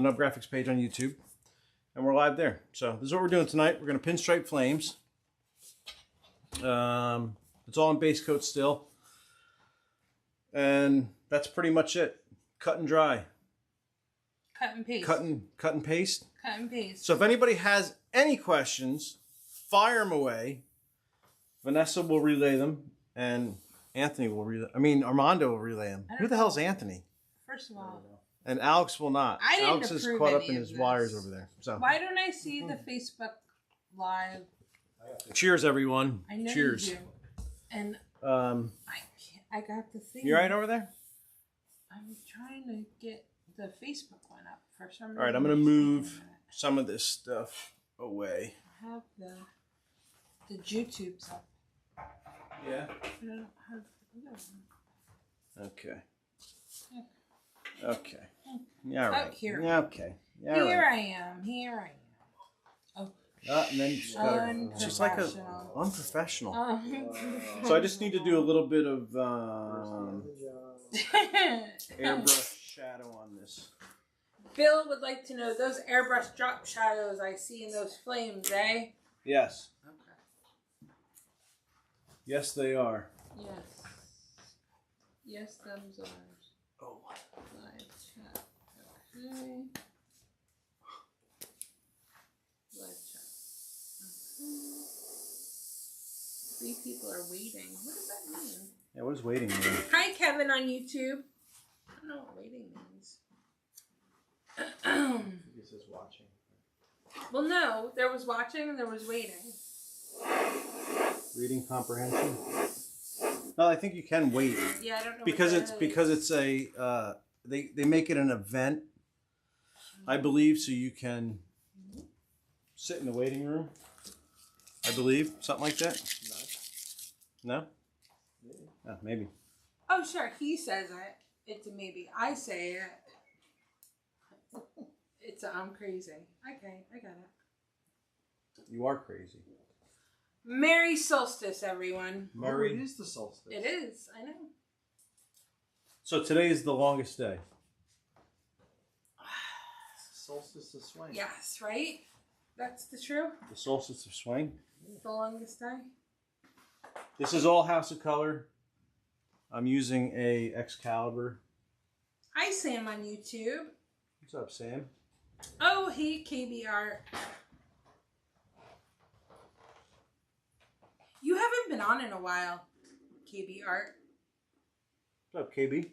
Graphics page on YouTube, and we're live there. So this is what we're doing tonight. We're going to pinstripe flames. It's all in base coat still, and that's pretty much it. Cut and dry. Cut and paste. Cut and paste. Cut and paste. So if anybody has any questions, fire them away. Vanessa will relay them, and Anthony will relay. Armando will relay them. Who the hell's Anthony? First of all. And Alex will not. I didn't Alex is caught up in his wires over there. So why don't I see the Facebook Live? Cheers, everyone. I know Cheers. you do. And I got the thing. You right over there? I'm trying to get the Facebook one up for some reason. All right, I'm going to move some of this stuff away. I have the YouTubes up. Yeah? I don't have the other one. Okay. Okay. Yeah, right. Oh, here. Yeah, okay. Yeah, Here right. I am. Here I am. And then you just gotta, it's just like a unprofessional. So I just need to do a little bit of airbrush shadow on this. Bill would like to know those airbrush drop shadows I see in those flames, eh? Yes. Okay. Yes, they are. Yes. Yes, them's ours. Oh. Live chat. Okay. Live chat. Okay. 3 people are waiting. What does that mean? Yeah, what does waiting mean? Hi, Kevin on YouTube. I don't know what waiting means. This is watching. Well, no. There was watching and there was waiting. Reading comprehension? No, I think you can wait. Yeah, I don't know. Because it's a they make it an event, I believe, so you can sit in the waiting room. I believe something like that. No? Oh, maybe. Oh, sure. He says it. It's a maybe. I say it. It's a I'm crazy. Okay, I got it. You are crazy. Merry solstice, everyone. Merry. It is the solstice. It is. I know. So today is the longest day. Solstice of swing. Yes, right? That's the truth. The solstice of swing. The longest day. This is all House of Color. I'm using a Excalibur. Hi, Sam on YouTube. What's up, Sam? Oh, hey, KBR. You haven't been on in a while, KBR. What's up, KB?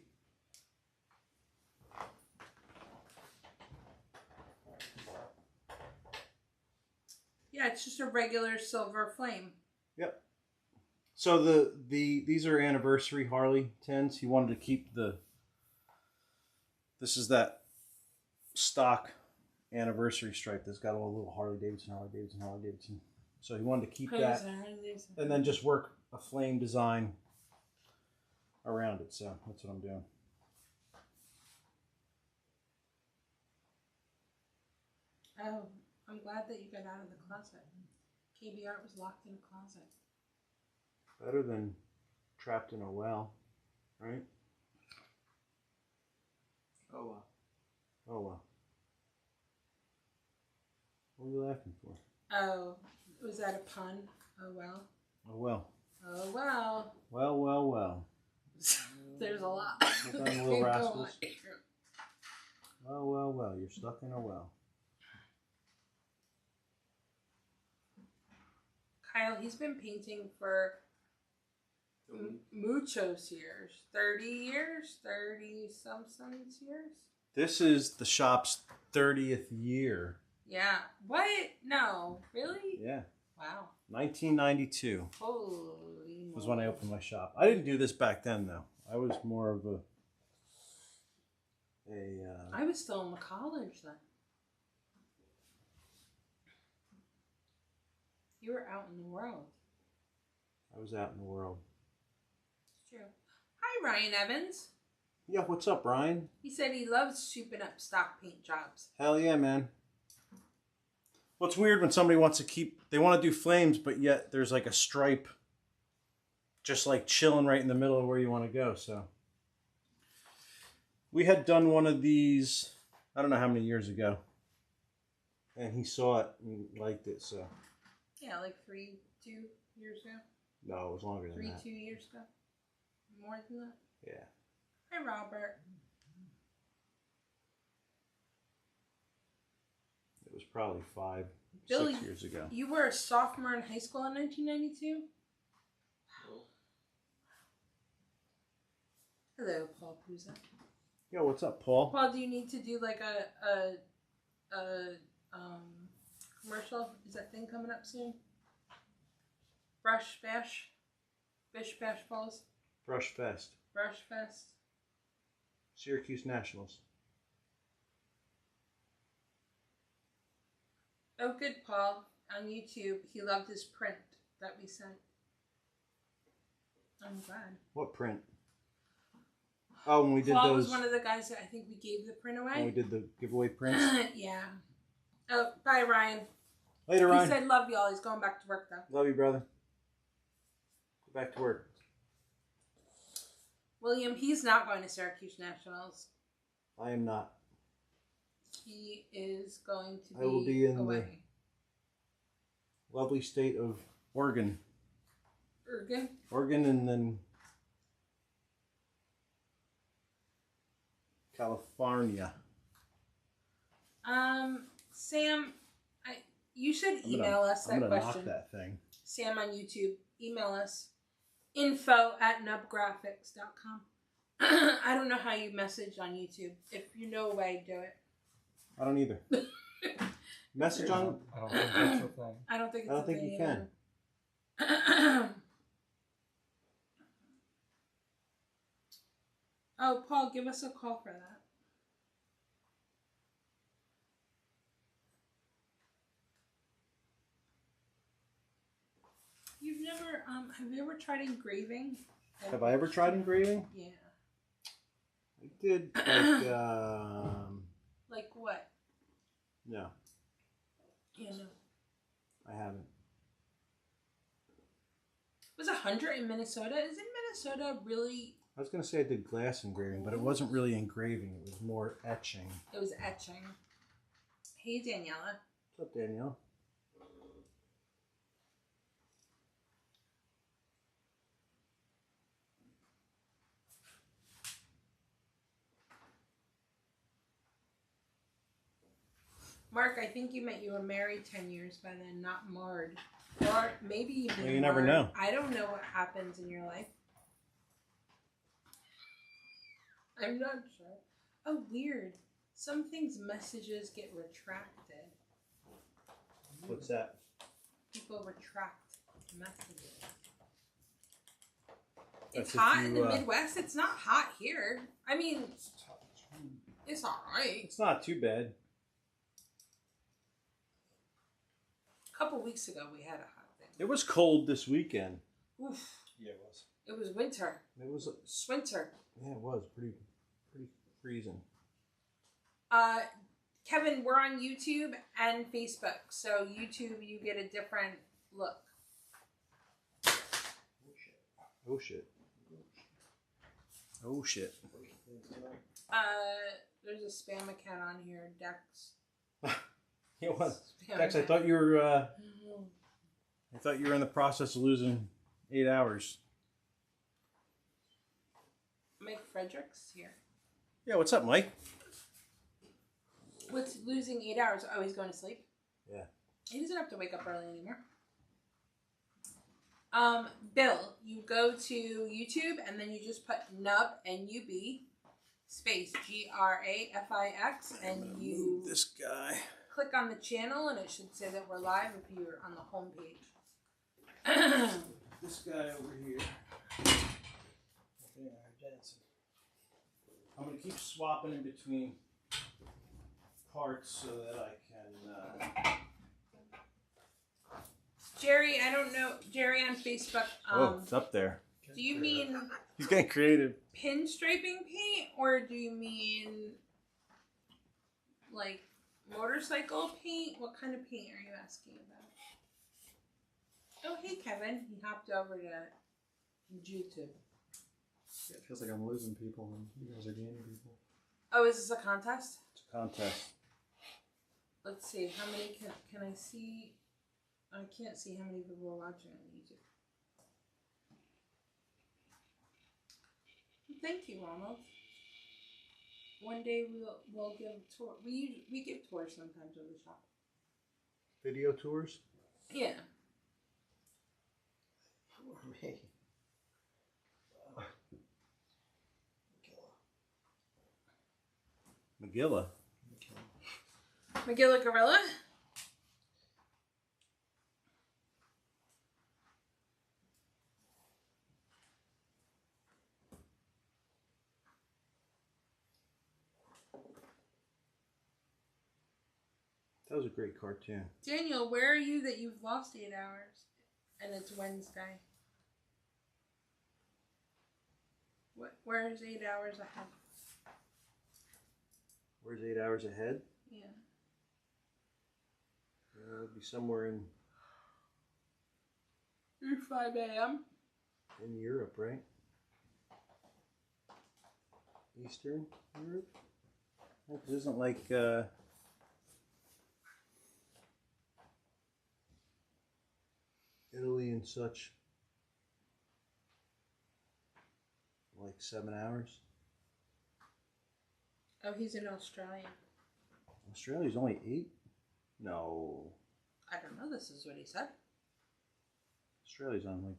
Yeah, it's just a regular silver flame. Yep. So these are anniversary Harley tins. He wanted to keep this is that stock anniversary stripe that's got all the little Harley Davidson. So he wanted to keep that and then just work a flame design around it. So that's what I'm doing. Oh, I'm glad that you got out of the closet. KBR was locked in a closet. Better than trapped in a well, right? Oh, wow. Oh, well. What are you laughing for? Oh, was that a pun? Oh, well. Oh, well. Oh, well. Well. There's a lot. Well done, little rascals. Well. You're stuck in a well. Kyle, he's been painting for muchos years. 30 years? 30-some years? This is the shop's 30th year. Yeah. What? No. Really? Yeah. Wow. 1992 Holy was when I opened my shop. I didn't do this back then, though. I was more of I was still in college then. You were out in the world. I was out in the world. It's true. Hi, Ryan Evans. Yeah, what's up, Ryan? He said he loves souping up stock paint jobs. Hell yeah, man. Well, it's weird when somebody wants to they want to do flames, but yet there's like a stripe just like chilling right in the middle of where you want to go. So we had done one of these, I don't know how many years ago. And he saw it and liked it, so. Yeah, like 2 years ago. No, it was longer than that. 2 years ago. More than that. Yeah. Hi, Robert. It was probably 5, Billy, 6 years ago. You were a sophomore in high school in 1992? Hello, Paul Puza. Yo, what's up, Paul? Paul, do you need to do like a commercial? Is that thing coming up soon? Brush Bash? Bish Bash Falls? Brush Fest. Brush Fest? Syracuse Nationals. Oh, good, Paul. On YouTube, he loved his print that we sent. I'm glad. What print? Oh, when we did Paul those. was one of the guys that I think we gave the print away. When we did the giveaway prints. Yeah. Oh, bye, Ryan. Later, He Ryan. said love y'all. He's going back to work, though. Love you, brother. Go back to work. William, he's not going to Syracuse Nationals. I am not. He is going to be, I will be in away. the lovely state of Oregon. Oregon and then California. Sam, you should email us that I'm gonna question. knock that thing. Sam on YouTube, email us info@nubgraphics.com. I don't know how you message on YouTube. If you know a way, do it. I don't either. Message on. I don't think that's a thing. I don't think it's I don't a think thing you can. either. Oh, Paul, give us a call for that. You've never, have you ever tried engraving? Have I ever tried engraving? Yeah. I did like Like what? no, Yeah, no. I haven't. It was 100 in Minnesota. Isn't Minnesota really? I was gonna say I did glass engraving, but it wasn't really engraving. It was more etching. It was etching. Hey, Daniela. What's up, Danielle? Mark, I think you were married 10 years by then, not marred. Or maybe even Well, you never marred. know. I don't know what happens in your life. I'm not sure. Oh, weird. Some things, messages get retracted. What's that? People retract messages. That's It's if hot in you, the Midwest. It's not hot here. I mean, it's alright. It's not too bad. A couple weeks ago, we had a hot thing. It was cold this weekend. Oof. Yeah, it was. It was winter. It was. Swinter. Yeah, it was pretty freezing. Kevin, we're on YouTube and Facebook. So YouTube, you get a different look. Oh shit. Oh shit. There's a spam account on here, Dex. It was. Spam Dex, I account. thought you were. I thought you were in the process of losing 8 hours. Mike Fredericks here. Yeah, what's up, Mike? What's losing 8 hours? Oh, he's going to sleep? Yeah. He doesn't have to wake up early anymore. Bill, you go to YouTube and then you just put nub, N-U-B, space Grafix, and you Move this guy. click on the channel and it should say that we're live if you're on the home page. This guy over here. I'm gonna keep swapping in between parts so that I can. Jerry, I don't know. Jerry on Facebook. Oh, it's up there. Do you mean He's getting creative. pinstriping paint or do you mean like motorcycle paint? What kind of paint are you asking about? Oh, hey, Kevin. He hopped over to YouTube. It feels like I'm losing people and you guys are gaining people. Oh, is this a contest? It's a contest. Let's see. How many can I see? I can't see how many people are watching on YouTube. Thank you, Ronald. One day we'll give a tour. We give tours sometimes of the shop. Video tours? Yeah. Me. Magilla. Magilla Gorilla? That was a great cartoon. Daniel, where are you that you've lost 8 hours and it's Wednesday? Where's 8 hours ahead? Where's 8 hours ahead? Yeah. It would be somewhere in 5 a.m. Europe, right? Eastern Europe? It isn't like Italy and such. Like 7 hours. Oh, he's in Australia. Australia's only 8? No. I don't know. This is what he said. Australia's on like...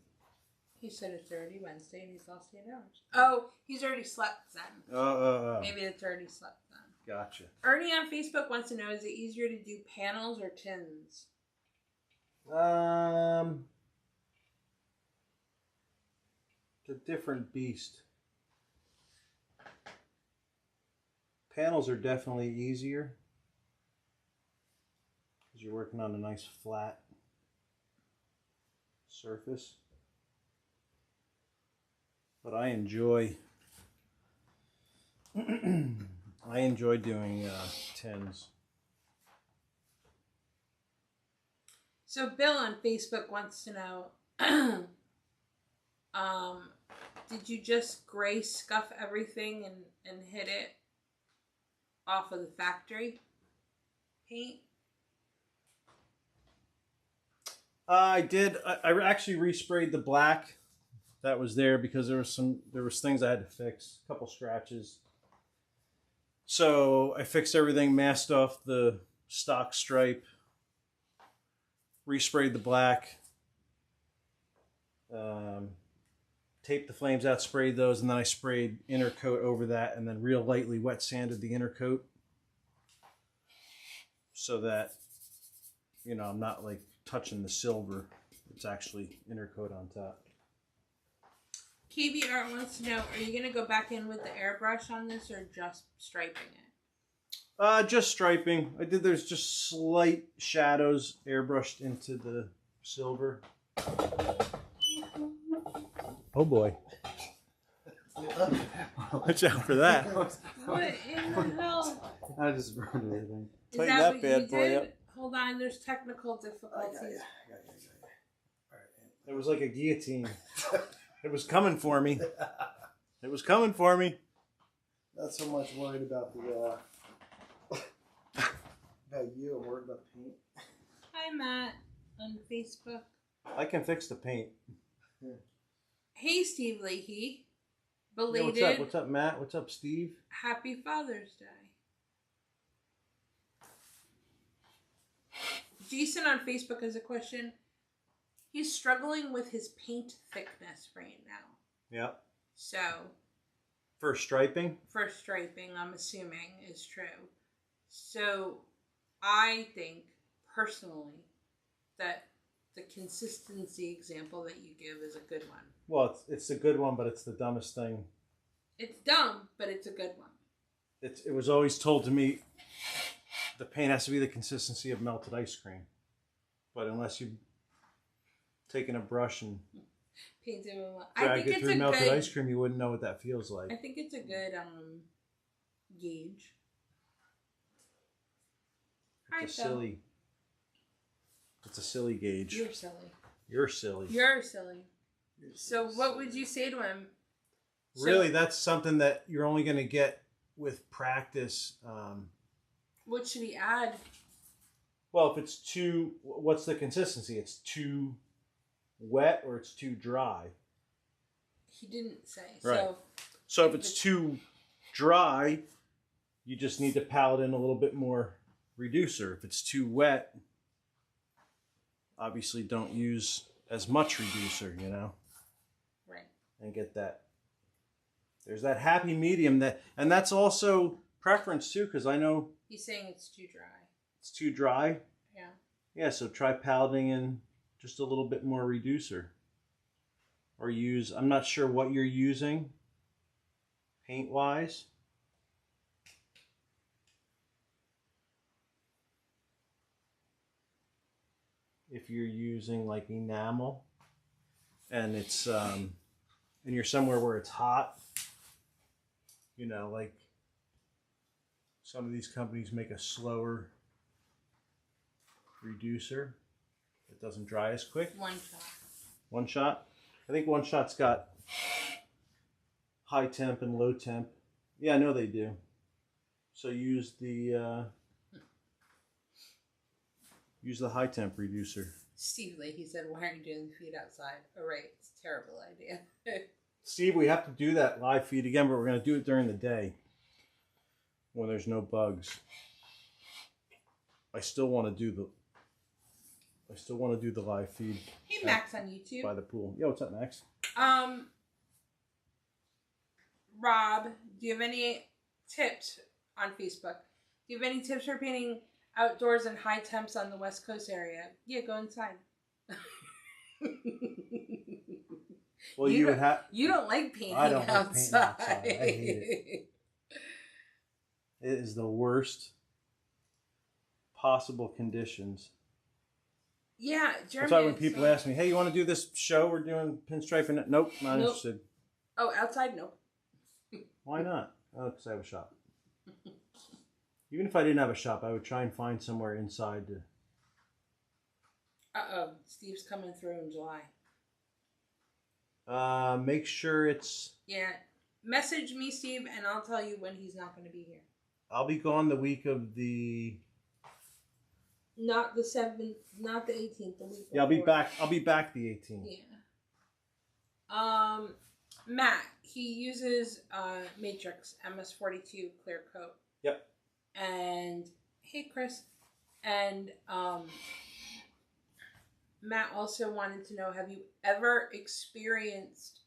He said it's already Wednesday and he's lost 8 hours. Oh, he's already slept then. Maybe it's already slept then. Gotcha. Ernie on Facebook wants to know, is it easier to do panels or tins? It's a different beast. Panels are definitely easier because you're working on a nice flat surface. But I enjoy I enjoy doing tins. So Bill on Facebook wants to know, did you just gray scuff everything and hit it off of the factory paint? I did. I actually resprayed the black that was there because there was things I had to fix, a couple scratches. So I fixed everything, masked off the stock stripe, resprayed the black, taped the flames out, sprayed those, and then I sprayed inner coat over that, and then real lightly wet sanded the inner coat so that, you know, I'm not like touching the silver. It's actually inner coat on top. KB Art wants to know, are you going to go back in with the airbrush on this or just striping it? Just striping. There's just slight shadows airbrushed into the silver. Oh boy. Watch out for that. What in the hell? I just burned everything. Is Tighten that that what bad you boy did? up. Hold on, there's technical difficulties. It was like a guillotine. It was coming for me. It was coming for me. Not so much worried about the about you. I'm worried about the paint. Hi, Matt on Facebook. I can fix the paint. Hey, Steve Leahy. Yeah, Belated. what's up? What's up, Matt? What's up, Steve? Happy Father's Day. Jason on Facebook has a question. He's struggling with his paint thickness right now. Yep. So, For striping? for striping, I'm assuming is true. So, I think personally that the consistency example that you give is a good one. Well, it's a good one, but it's the dumbest thing. It's dumb, but it's a good one. It was always told to me the paint has to be the consistency of melted ice cream. But unless you've taken a brush and Paint it with drag it through melted ice cream, you wouldn't know what that feels like. I think it's a good gauge. It's a silly gauge. You're silly. You're silly. You're silly. So what would you say to him? Really, that's something that you're only going to get with practice. What should he add? Well, if it's too, what's the consistency? It's too wet or it's too dry? He didn't say. Right. So if it's too dry, you just need to palette in a little bit more reducer. If it's too wet, obviously don't use as much reducer, you know? Right. And get that. There's that happy medium and that's also preference too, because I know He's saying it's too dry. it's too dry. Yeah. Yeah, so try paleting in just a little bit more reducer. Or use, I'm not sure what you're using paint-wise. If you're using like enamel and it's and you're somewhere where it's hot, you know, like some of these companies make a slower reducer. It doesn't dry as quick. One shot. One shot? I think one shot's got high temp and low temp. Yeah, I know they do. So use the high temp reducer. Steve Leahy said, "Why are you doing the feed outside?" Oh, right. It's a terrible idea. Steve, we have to do that live feed again, but we're going to do it during the day when there's no bugs. I still want to do the live feed. Hey, Max on YouTube. By the pool. Yeah, what's up, Max? Rob, do you have any tips on Facebook? Do you have any tips for painting outdoors in high temps on the West Coast area? Yeah, go inside. Well, you would have. You don't like painting I don't like outside. painting outside. I hate it. It is the worst possible conditions. Yeah, Jeremy. That's why when people ask me, "Hey, you want to do this show? We're doing pinstriping." Nope, not interested. Oh, outside? Nope. Why not? Oh, because I have a shop. Even if I didn't have a shop, I would try and find somewhere inside to. Uh-oh. Steve's coming through in July. Make sure it's. Yeah. Message me, Steve, and I'll tell you when he's not going to be here. I'll be gone the week of the. Not the 7th, not the 18th, the week Yeah, I'll be before. back. I'll be back the 18th. Yeah. Matt, he uses Matrix MS42 clear coat. Yep. And hey, Chris. And Matt also wanted to know, have you ever experienced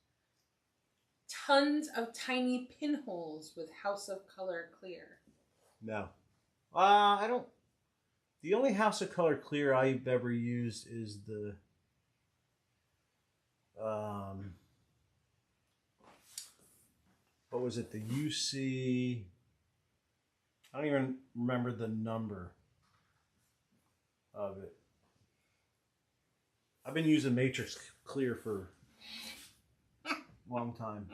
tons of tiny pinholes with House of Color clear? No. I don't. The only House of Color clear I've ever used is the. What was it? The UC. I don't even remember the number of it. I've been using Matrix Clear for a long time.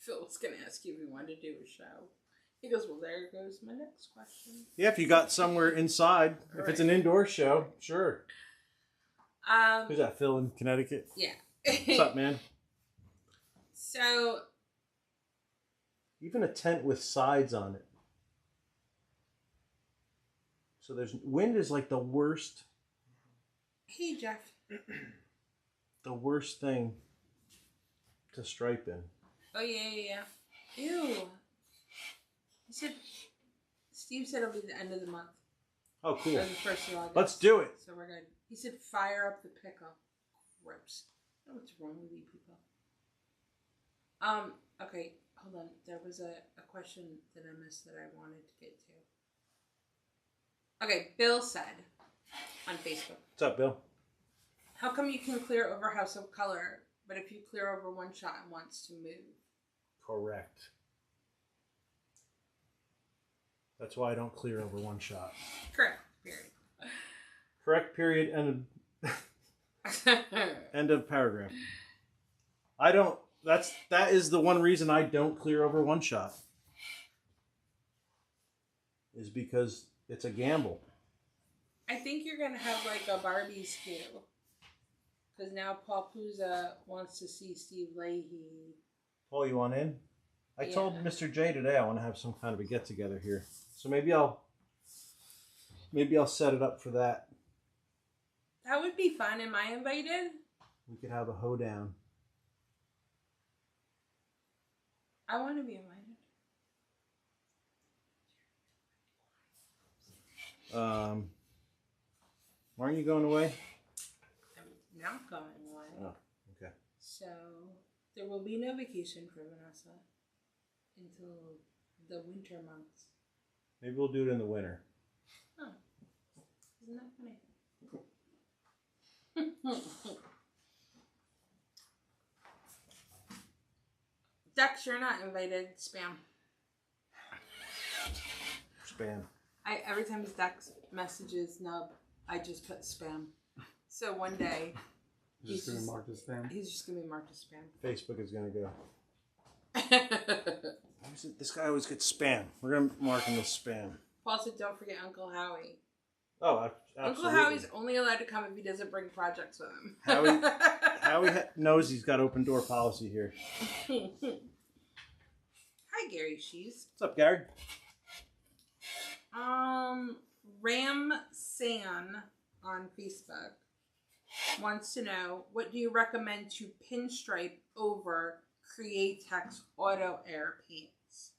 Phil was going to ask you if you wanted to do a show. He goes, well, there goes my next question. Yeah, if you got somewhere inside, if it's an indoor show, sure. Who's that? Phil in Connecticut? Yeah. What's up, man? So, Even a tent with sides on it. So there's wind is like the worst. hey, Jeff. The worst thing to stripe in. Oh, yeah. Ew. He said, Steve said it'll be the end of the month. Oh, cool. Or the 1st of August. Let's do it. So we're good. He said, fire up the pickle. Gross. I don't know what's wrong with you people. Okay, hold on. There was a question that I missed that I wanted to get to. Okay, Bill said on Facebook, What's up, Bill? how come you can clear over House of Color, but if you clear over one shot, it wants to move? Correct. That's why I don't clear over one shot. Correct. Period. Correct, period, end of paragraph. I don't, that is the one reason I don't clear over one shot. Is because it's a gamble. I think you're going to have like a Barbie skew. Because now Paul Puza wants to see Steve Leahy. Paul, you want in? I Yeah. told Mr. J today I want to have some kind of a get-together here. So maybe I'll maybe I'll set it up for that. That would be fun. Am I invited? We could have a hoedown. I want to be invited. Why aren't you going away? I'm not going away. Oh, okay. So there will be no vacation for Vanessa until the winter months. Maybe we'll do it in the winter. Oh, isn't that funny? Dex, you're not invited. Spam. Spam. Every time Dex messages Nub, I just put spam. So one day Just gonna mark as spam. he's just gonna be marked as spam. Facebook is gonna go. This guy always gets spam. We're gonna mark him as spam. Also, don't forget Uncle Howie. Oh, absolutely. Uncle Howie's only allowed to come if he doesn't bring projects with him. Howie knows he's got open door policy here. Hi, Gary Shees. What's up, Gary? Ram San on Facebook wants to know, what do you recommend to pinstripe over Createx Auto Air paints?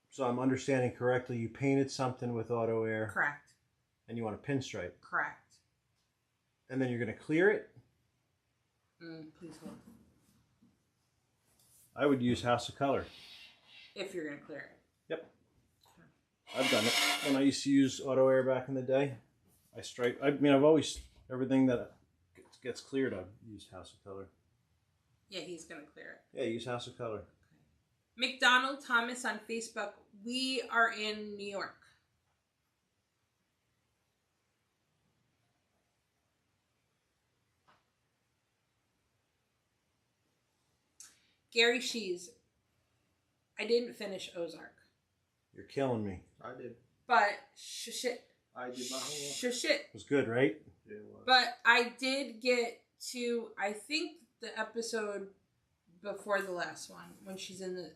So I'm understanding correctly, you painted something with auto air. Correct. And you want to pinstripe. Correct. And then you're going to clear it? Please hold. I would use House of Color. If you're going to clear it. Yep. I've done it. When I used to use auto air back in the day, I've always, everything that gets cleared, I've used House of Color. Yeah, he's going to clear it. Yeah, use House of Color. Okay. McDonald Thomas on Facebook. We are in New York. Gary Shees. I didn't finish Ozark. You're killing me. I did. But shit. I did my homework. Shit. It was good, right? It was. But I did get to, I think, the episode before the last one, when she's in the...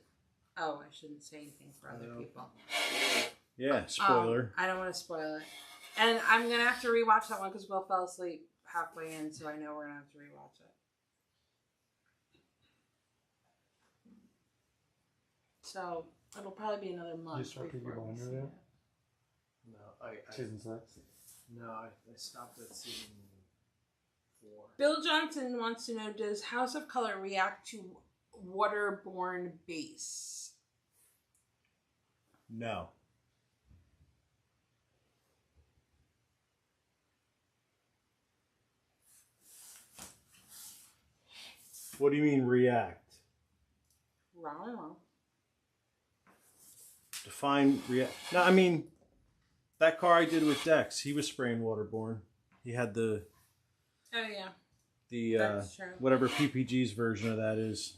Oh, I shouldn't say anything for other people. Yeah, spoiler. I don't want to spoil it. And I'm going to have to rewatch that one because Will fell asleep halfway in, so I know we're going to have to rewatch it. So, it'll probably be another month. You started your before we binder see yet? it. No, Season 6? No, I stopped at season 4. Bill Johnson wants to know, does House of Color react to waterborne base? No. What do you mean react? I don't know. Define react. No, I mean, that car I did with Dex, he was spraying waterborne. He had the Oh, yeah. the That's true. whatever PPG's version of that is.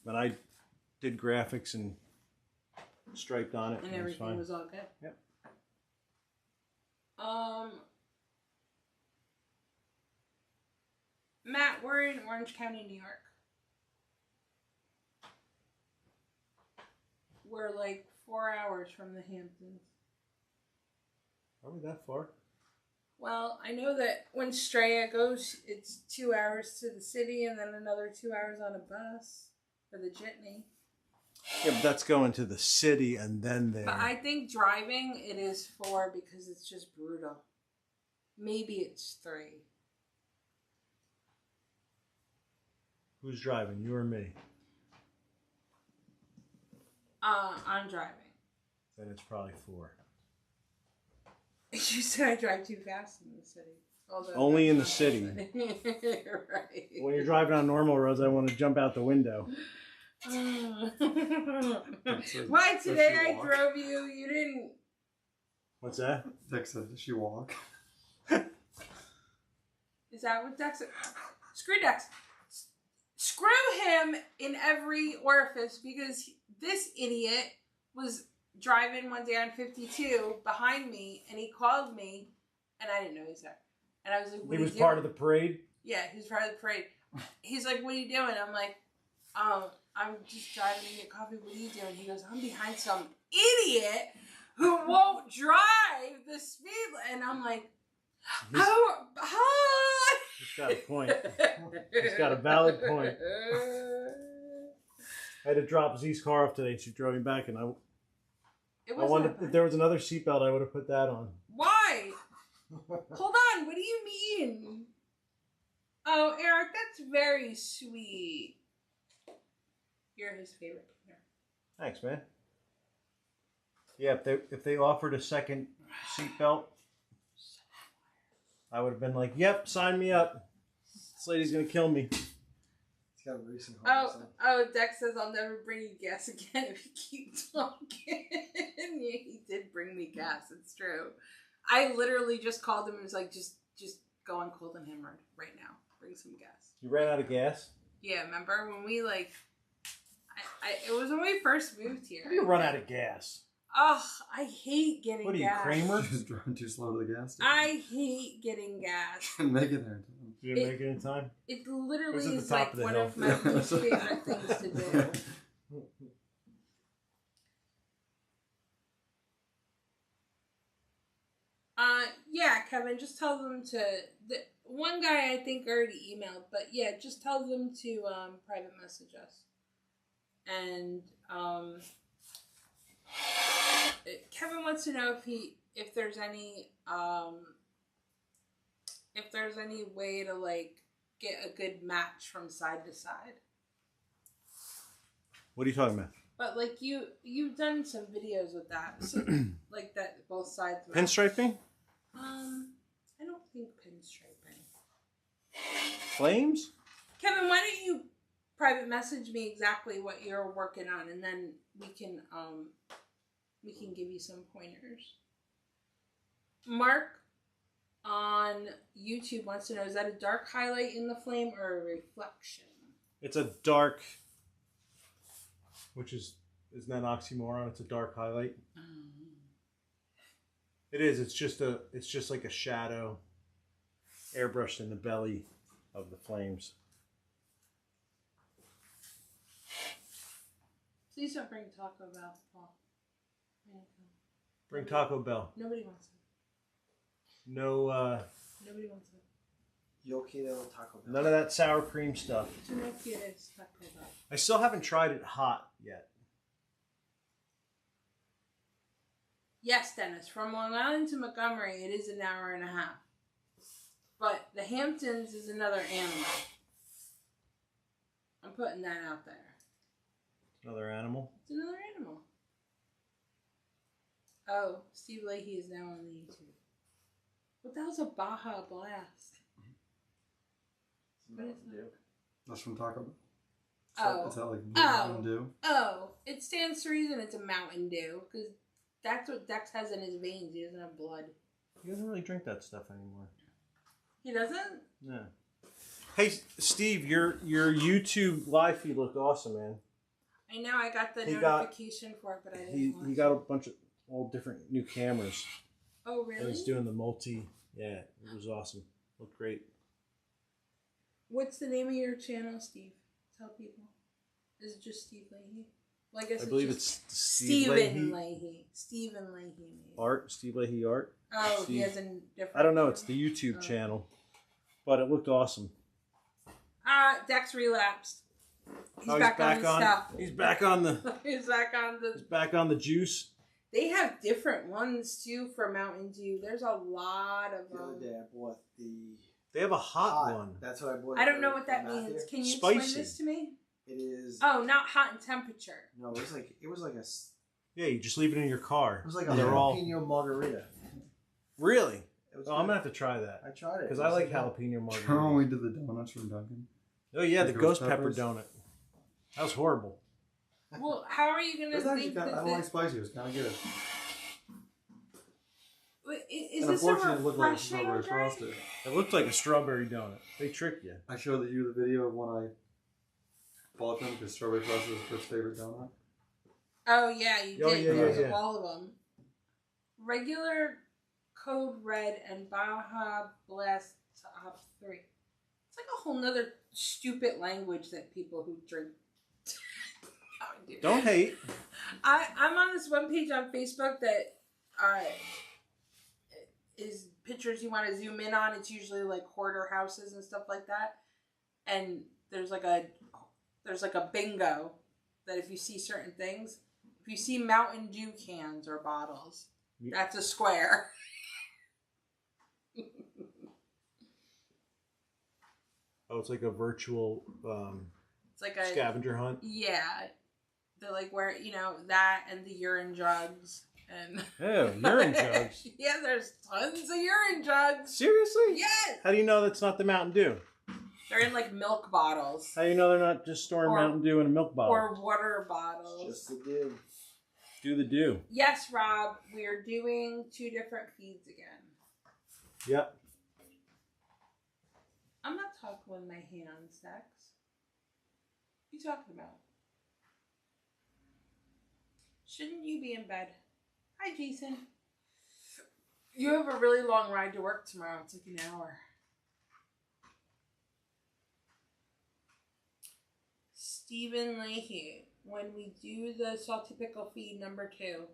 When I did graphics and striped on it, And it was everything fine. was all good. Yep. Matt, we're in Orange County, New York. We're like 4 hours from the Hamptons. Are we that far? Well, I know that when Straya goes, it's 2 hours to the city and then another 2 hours on a bus for the jitney. Yeah, but that's going to the city and then there. But I think driving, it is 4 because it's just brutal. Maybe it's 3. Who's driving, you or me? I'm driving. Then it's probably 4. You said I drive too fast in the city. Although Only in the that's city. not right. When you're driving on normal roads, I want to jump out the window. Why today I walk? drove you? You didn't. What's that? Dex said, does she walk? Is that what Dex? Screw Dex. Screw him in every orifice because this idiot was driving one day on 52 behind me and he called me and I didn't know he was there. And I was like, what He are you was doing? part of the parade? Yeah, he was part of the parade. He's like, what are you doing? I'm like, I'm just driving to get coffee. What are you doing? He goes, I'm behind some idiot who won't drive the speed. And I'm like, oh, hi. He's got a point. He's got a valid point. I had to drop Z's car off today, and she drove me back, and I wanted, if there was another seatbelt, I would have put that on. Why? Hold on. What do you mean? Oh, Eric, that's very sweet. You're his favorite painter. Thanks, man. Yeah, if they offered a second seatbelt, I would have been like, "Yep, sign me up. This lady's gonna kill me." He's got a racing heart. Oh, Dex says I'll never bring you gas again if you keep talking. Yeah, he did bring me gas. It's true. I literally just called him and was like, just go on Cold and Hammered right now. Bring some gas. You ran out of gas? Yeah, remember when we like, it was when we first moved here. How do you run out of gas? Oh, I hate getting gas. What are you, Kramer? Just driving too slow to the gas station. I hate getting gas. Couldn't make it there in time. You didn't make it in time? It literally It was at the is top like of the one hill. of my least favorite things to do. Yeah, Kevin, just tell them to. One guy I think already emailed, but yeah, just tell them to private message us. And Kevin wants to know if there's any way to like get a good match from side to side. What are you talking about? But like you've done some videos with that, so, like that both sides. Pinstriping? I don't think pinstriping. Flames? Kevin, why don't you private message me exactly what you're working on, and then we can give you some pointers. Mark on YouTube wants to know, is that a dark highlight in the flame or a reflection? It's a dark, which isn't that an oxymoron? It's a dark highlight. It is. It's just like a shadow airbrushed in the belly of the flames. Please don't bring Taco Bell, Paul. Bring Taco Bell. Nobody wants it. No, Nobody wants it. Yo quiero Taco Bell. none of that sour cream stuff. Tú no quieres Taco Bell. I still haven't tried it hot yet. Yes, Dennis. From Long Island to Montgomery, it is an hour and a half. But the Hamptons is another animal. I'm putting that out there. Another animal. It's another animal. Oh, Steve Leahy is now on the YouTube. What the hell's a Baja Blast? What is that? That's from Taco Bell. Oh. Is that like Oh. Mountain Dew? Oh, it stands to reason it's a Mountain Dew, because that's what Dex has in his veins. He doesn't have blood. He doesn't really drink that stuff anymore. He doesn't? No. Hey, Steve, your YouTube live feed looked awesome, man. I know, I got the He notification for it, but I didn't watch he got a bunch of all different new cameras. Oh, And really? he's doing the multi. Yeah, it was awesome. Looked great. What's the name of your channel, Steve? Tell people. Is it just Steve Leahy? Well, I guess I believe just it's Steve Stephen Leahy. Leahy. Stephen Leahy. Maybe. Art, Steve Leahy Art. Oh, Steve. he has a different. I don't know. It's the channel? YouTube Oh. channel, but it looked awesome. Dex relapsed. He's Oh, back on the stuff. He's back on the. He's back on the. He's back on the juice. They have different ones too for Mountain Dew. There's a lot of The other them. day I bought the They have a hot one. That's what I bought. I don't know for what that Matthew. means. Can you Spicy. explain this to me? It is. Oh, not hot in temperature. No, it was like a Yeah, you just leave it in your car. It was like a They're all jalapeno margarita. really. It was Oh, I'm gonna have to try that I tried it because It I was like good. jalapeno margarita. Remember when we did the donuts from Dunkin'? Oh yeah, the The ghost ghost pepper peppers? donut. That was horrible. Well, how are you It gonna was actually think kind of, I that don't like this, spicy. It was kind of good. is And this a unfortunately, it looked like a refreshing strawberry drink? frosted. It looked like a strawberry donut. They tricked you. I showed you the video of when I bought them because strawberry frosted was Kurt's favorite donut. Oh yeah, you Oh, did. yeah, There yeah. was all of them. Regular, Code Red, and Baja Blast Top 3. It's like a whole nother stupid language that people who drink do. Don't hate. I'm on this one page on Facebook that is pictures you want to zoom in on. It's usually like hoarder houses and stuff like that. And there's like a bingo that if you see certain things, if you see Mountain Dew cans or bottles, that's a square. Oh, it's like a virtual It's like a scavenger hunt. Yeah, they're like where that and the urine jugs and Oh, urine jugs. Yeah, there's tons of urine jugs. Seriously? Yes. How do you know that's not the Mountain Dew? They're in like milk bottles. How do you know they're not just storing Mountain Dew in a milk bottle? Or water bottles. Just the do. Do the do. Yes, Rob, we're doing 2 different feeds again. Yep. I'm not talking with my hands, Dex. What are you talking about? Shouldn't you be in bed? Hi, Jason. You have a really long ride to work tomorrow. It's like an hour. Stephen Leahy, when we do the salty pickle feed number 2,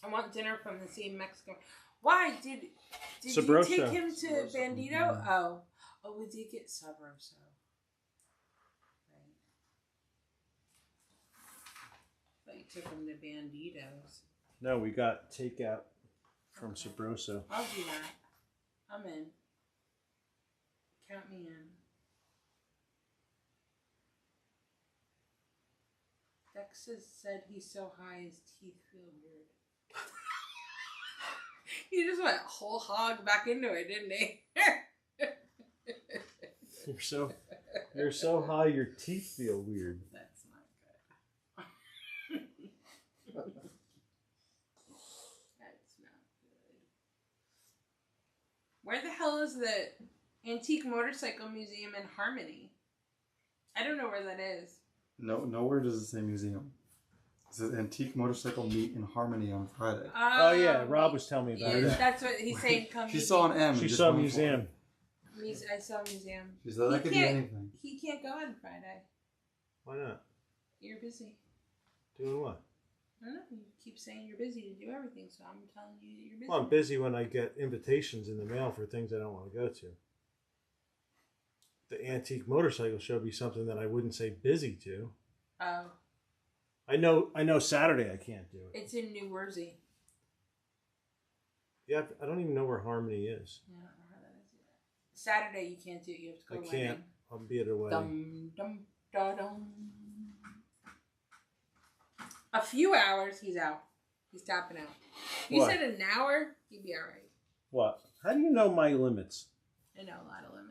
I want dinner from the same Mexican. Why did Sabroso. you take him to Bandito? Oh, we did get Sabroso. Right. Thought you took him to Banditos. No, we got takeout from Sabroso. I'll do that. I'm in. Count me in. Dex has said he's so high his teeth feel weird. He just went whole hog back into it, didn't he? You're so high your teeth feel weird. That's not good. That's not good. Where the hell is the Antique Motorcycle Museum in Harmony? I don't know where that is. No, nowhere does it say museum. It says Antique Motorcycle Meet in Harmony on Friday. Oh yeah, Rob was telling me about Yeah, it. that's what he's saying. Come. She saw an M. She and just saw a went for museum. it. I saw a museum. She said that could be anything. He can't go on Friday. Why not? You're busy. Doing what? I don't know. You keep saying you're busy to do everything, so I'm telling you that you're busy. Well, I'm busy when I get invitations in the mail for things I don't want to go to. The Antique Motorcycle Show would be something that I wouldn't say busy to. Oh. I know Saturday I can't do it. It's in New Jersey. Yeah, I don't even know where Harmony is. Yeah, I don't know how that is yet. Saturday you can't do it. You have to go I to a can't. wedding. I'll be at a wedding. Dum, dum, da, dum. A few hours, he's out. He's tapping out. If you What? said an hour, he'd be all right. What? How do you know my limits? I know a lot of limits.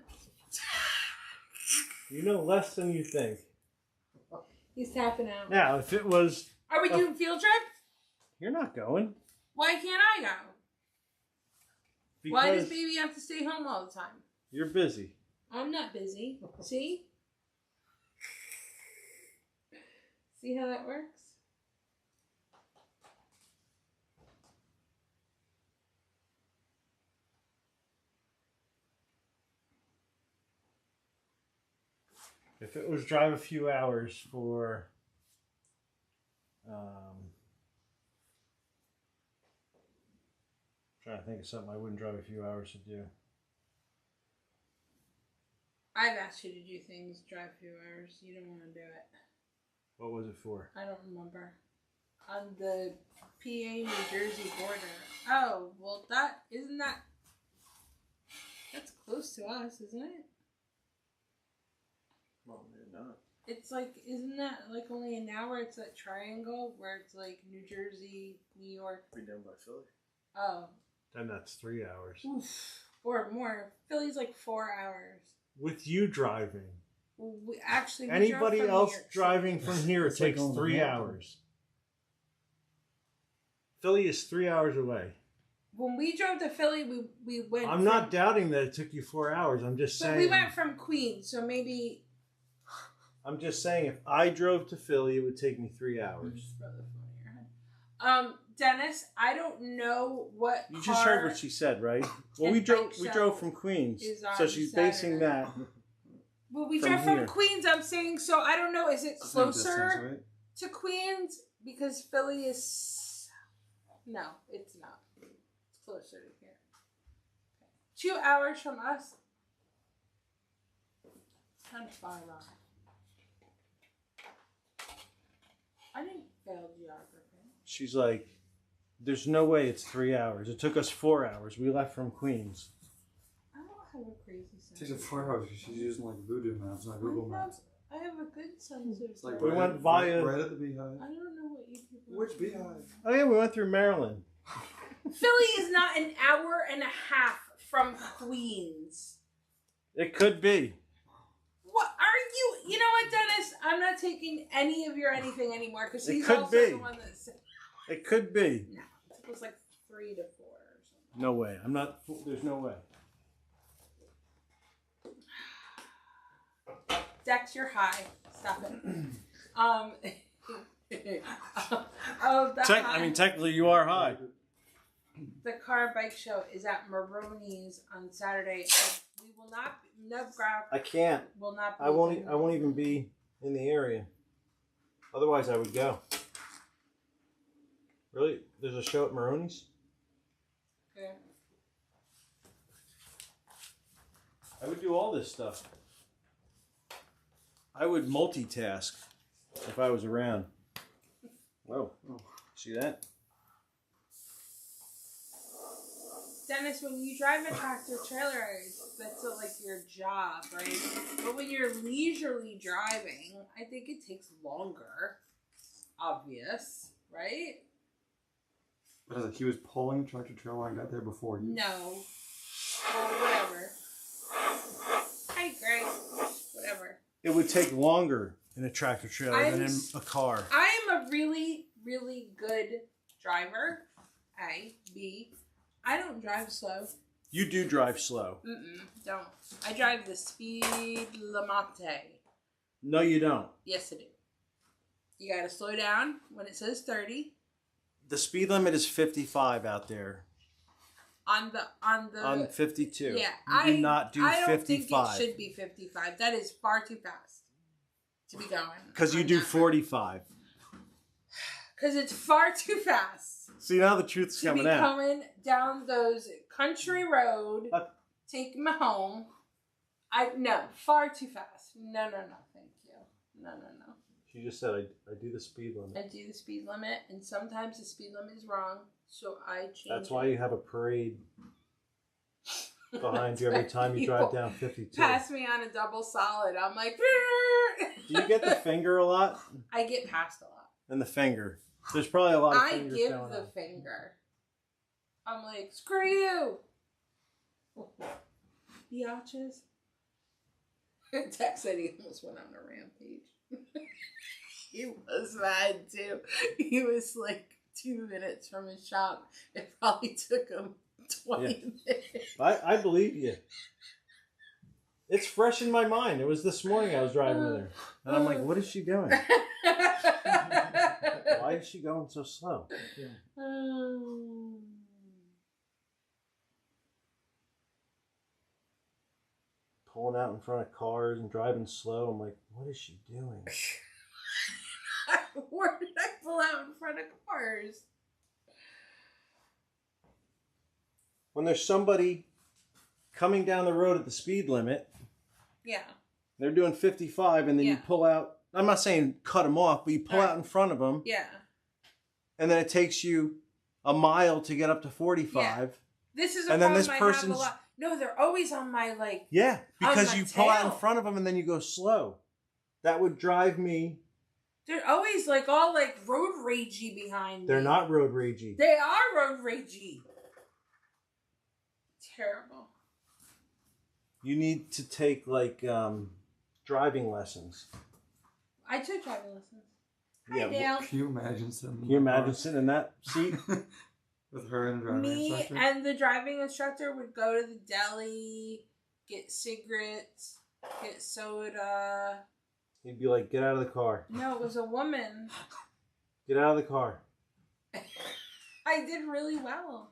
You know less than you think. He's tapping out. Now, if it was... Are we doing field trip? You're not going. Why can't I go? Because Why does baby have to stay home all the time? you're busy. I'm not busy. See? See how that works? If it was drive a few hours for... trying to think of something I wouldn't drive a few hours to do. I've asked you to do things, drive a few hours. You didn't want to do it. What was it for? I don't remember. On the PA New Jersey border. Oh, well that's close to us, isn't it? Well, maybe not. It's like, isn't that like only an hour? It's that triangle where it's like New Jersey, New York. Be done by Philly. Oh. Then that's 3 hours. Oof. Or more. Philly's like 4 hours. With you driving. We drove Anybody from else New York driving from here, it It's like takes going to 3 Hampton. hours. Philly is 3 hours away. When we drove to Philly, we went. I'm not doubting that it took you 4 hours. I'm just But saying. we went from Queens, so maybe. I'm just saying, if I drove to Philly, it would take me 3 hours. Just throw the phone in your head. Dennis, I don't know what. You just heard what she said, right? Well, And we bike drove show from Queens, is on so she's basing Saturday. that. Well, we From drive from here. Queens. I'm saying, so I don't know. Is it It's the same closer distance, right? to Queens? Because Philly is. No, it's not. It's closer to here. 2 hours from us. Kind of far off. I didn't fail geography. She's like, there's no way it's 3 hours. It took us 4 hours. We left from Queens. I don't have a crazy sense. She said 4 hours. She's using like Voodoo Maps, not Google Maps. I have a good sense of. It's like We went via- right at the Beehive. I don't know what you people. Which Beehive? Oh yeah, we went through Maryland. Philly is not an hour and a half from Queens. It could be. What are you? You know what, Dennis? I'm not taking any of your anything anymore because It he's could also be. the one that said. It could be. No, it was like 3 to 4 or something. No way. I'm not. There's no way. Dex, you're high. Stop it. Technically, you are high. The car and bike show is at Maroni's on Saturday. We will not. No grab. I can't. Will not. Be I won't even be in the area. Otherwise, I would go. Really? There's a show at Maroni's? Okay. I would do all this stuff. I would multitask if I was around. Whoa. See that? Dennis, when you drive a tractor trailer, that's like your job, right? But when you're leisurely driving, I think it takes longer. Obvious, right? But I was like, he was pulling a tractor trailer and got there before you. No. Well, whatever. Hi, Greg. Whatever. It would take longer in a tractor trailer than in a car. I am a really, really good driver. A. B. I don't drive slow. You do drive slow. Don't. I drive the speed limite. No, you don't. Yes, I do. You gotta slow down when it says 30. The speed limit is 55 out there. On 52. Yeah, You do not do I don't 55. think it should be 55. That is far too fast to be going. Because you on do that. 45. Because it's far too fast See, now the truth's to coming be out. coming down those country road, taking me home. No, far too fast. No, thank you. No. She just said, I do the speed limit. I do the speed limit, and sometimes the speed limit is wrong, so I change. That's why you have a parade behind you every time you drive down 52. Pass me on a double solid. I'm like, Do you get the finger a lot? I get passed a lot. And the finger. There's probably a lot of I fingers give going the on. finger. I'm like, screw you. Biatches. Tex said he almost went on a rampage. He was mad too. He was like 2 minutes from his shop. It probably took him 20 minutes. I believe you. It's fresh in my mind. It was this morning I was driving with her. And I'm like, what is she doing? Why is she going so slow? Pulling out in front of cars and driving slow. I'm like, what is she doing? Where did I pull out in front of cars? When there's somebody coming down the road at the speed limit, Yeah. they're doing 55, and then you Yeah. pull out. I'm not saying cut them off, but you pull out in front of them, Yeah. and then it takes you a mile to get up to 45. This is a And then problem this I have person's- a lot. No, they're always on my like. Yeah, because my you pull out tail. in front of them and then you go slow. That would drive me. They're always like all like road ragey behind me. They're not road ragey. They are road ragey. Terrible. You need to take like driving lessons. I took driving lessons. Yeah, Hi, Dale. Can you imagine sitting? Can you imagine sitting in that seat? with her and the driving Me instructor? and the driving instructor would go to the deli, get cigarettes, get soda. He'd be like, "Get out of the car. No, it was a woman. Get out of the car." I did really well.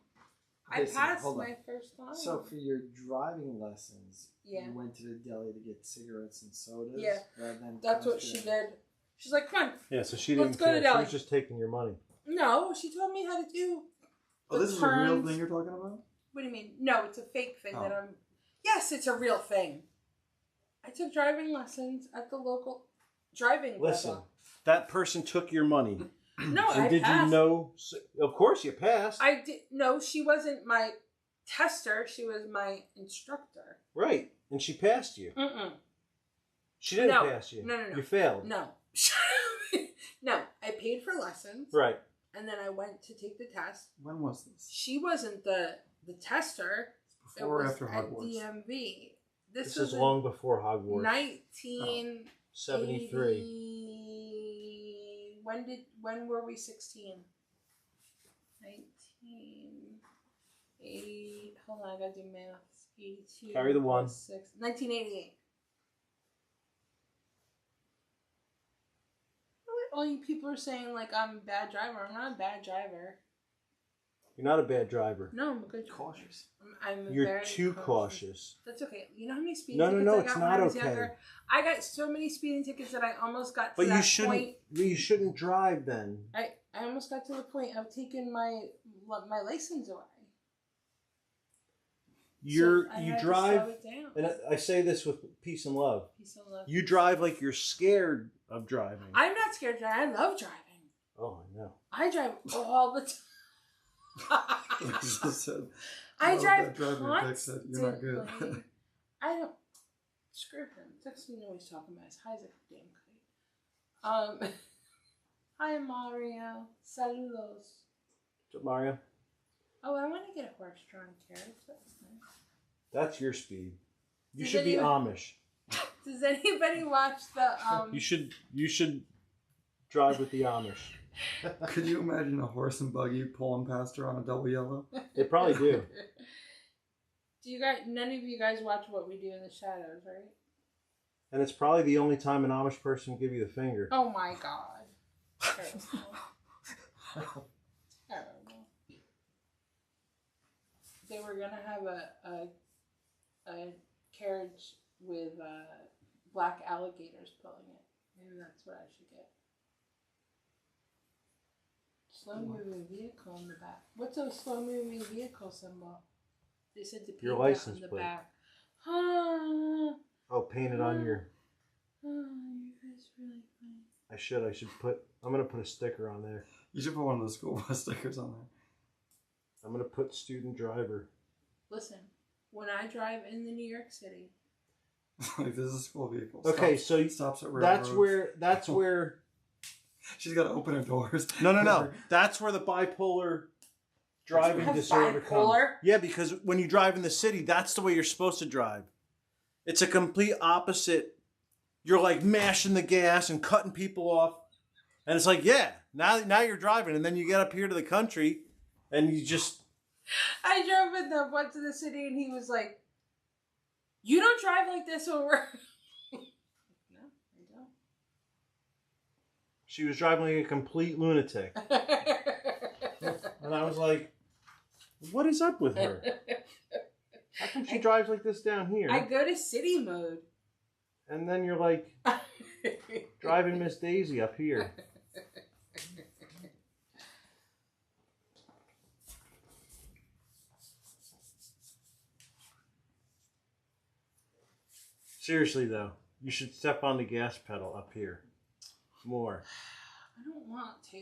I Okay, so passed hold on. my first time. So for your driving lessons, Yeah. you went to the deli to get cigarettes and sodas. Yeah. Rather than That's what she did. She's like, come on. Yeah, so she Let's didn't go to care. She deli. was just taking your money. No, she told me how to do. Oh, the this is a real turns. thing you're talking about? What do you mean? No, it's a fake thing that Oh. I'm. Yes, it's a real thing. I took driving lessons at the local driving Listen, club. that person took your money. No, And I did passed. you know? Of course you passed. I did. No, she wasn't my tester. She was my instructor. Right. And she passed you. Mm-mm. She didn't No. pass you. No. You failed. No. No, I paid for lessons. Right. And then I went to take the test. When was this? She wasn't the tester. Before or it was after at Hogwarts? DMV. This was is long before Hogwarts. 1973. When were we 16? 1980. Hold on, I gotta do math. 82. Carry the one. 1988. All you people are saying like I'm a bad driver. I'm not a bad driver. You're not a bad driver. No, I'm a good driver. Cautious. I'm You're very too cautious. That's okay. You know how many speeding No, tickets no, I it's got not when I was okay. younger? I got so many speeding tickets that I almost got to But that you shouldn't. point. You shouldn't drive then. I almost got to the point of taking my license away. You I had to drive, slow it down. and I say this with peace and love. Peace and love. You drive like you're scared of driving. I'm not scared to drive. I love driving. Oh, I know. I drive all the time. Like you just said. I Oh, drive that driver Dick said you're not good. constantly. I don't. Screw him. Doesn't know what he's talking about. His high's a damn kite. Hi Mario. Saludos. What's up, Mario? Oh, I want to get a horse-drawn carriage. That's nice. That's your speed. You Does should be anyone- Amish. Does anybody watch the You should drive with the Amish. Could you imagine a horse and buggy pulling past her on a double yellow? They probably do. Do you guys? None of you guys watch What We Do in the Shadows, right? And it's probably the only time an Amish person will give you the finger. Oh my god! Terrible. Terrible. They were gonna have a carriage with black alligators pulling it. Maybe that's what I should get. Slow moving vehicle in the back. What's a slow moving vehicle symbol? They said to paint Your that license on the plate. back. Ah, Oh, paint it on your. you guys really funny. I should put. I'm gonna put a sticker on there. You should put one of those school bus stickers on there. I'm gonna put student driver. Listen, when I drive in the New York City, Like this is a school vehicle. Okay, Stops- so stops at That's railroads. where. She's got to open her doors. No. That's where the bipolar driving Have disorder comes. bipolar? Yeah, because when you drive in the city, that's the way you're supposed to drive. It's a complete opposite. You're like mashing the gas and cutting people off, and it's like, yeah, now you're driving, and then you get up here to the country, and you just. I drove with them went to the city, and he was like, "You don't drive like this when we're." No, She was driving like a complete lunatic, I don't. and I was like, "What is up with her? How come she drives like this down here?" I go to city mode. And then you're like driving Miss Daisy up here. Seriously though, you should step on the gas pedal up here more. I don't want to.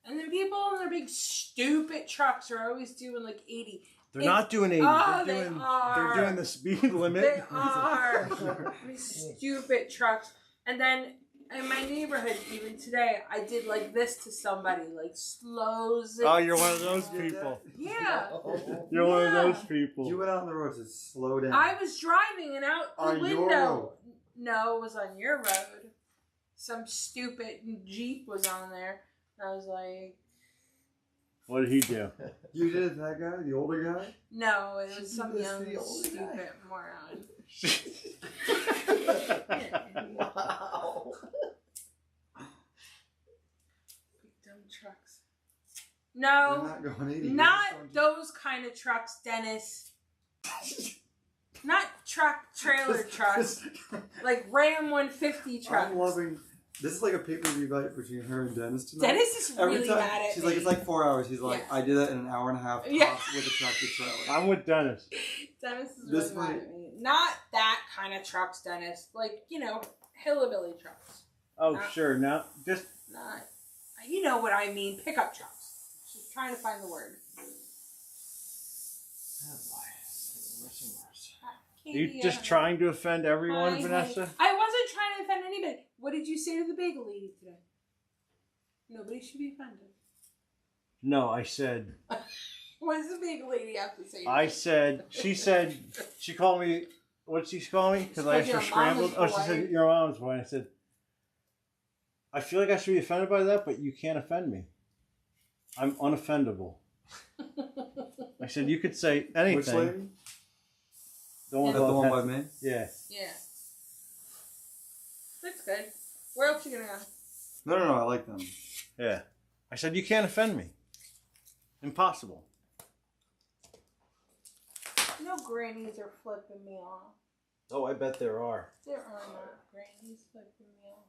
And then people in their big stupid trucks are always doing like 80. They're not doing 80. Oh, they're they doing, are. They're doing the speed limit. They are. These stupid trucks. And then in my neighborhood, even today, I did like this to somebody, like slows it. Oh, you're one of those You did people. Yeah. You're one of Yeah. those people. You went out on the road to slow down. I was driving and out the On your window. road. No, it was on your road. Some stupid Jeep was on there. And I was like, What did he do? You did it, that guy, the older guy? no, it was She some did this to young the older stupid guy. moron. Wow. Big dumb trucks. No, They're not going 80. not those kind of trucks, Dennis. Not trailer trucks. Like Ram 150 trucks. I'm loving. This is like a pay-per-view fight between her and Dennis tonight. Dennis is really mad at she's me. like, it's like 4 hours. He's like, Yeah. I did that in an hour and a half tops with a tractor trailer. I'm with Dennis. Dennis is This really mad might- at me. Not that kind of trucks, Dennis. Like, hillbilly trucks. Oh, Not- sure. Now, just Not, you know what I mean. Pickup trucks. Just trying to find the word. Oh boy, it's getting worse and worse. Katie, you just trying to offend everyone, Hi, Vanessa? I wasn't trying to offend anybody. What did you say to the bagel lady today? Nobody should be offended. No, I said. What does the bagel lady have to say? I said. She called me. What did she call me? Because I asked her scrambled. Oh, she said your mom's boy. I said. I feel like I should be offended by that, but you can't offend me. I'm unoffendable. I said you could say anything. Which lady? The one, Is that the one by me? Yeah. Yeah. That's good. Where else you gonna go? No, I like them. Yeah. I said you can't offend me. Impossible. No grannies are flipping me off. Oh, I bet there are. There are not grannies flipping me off.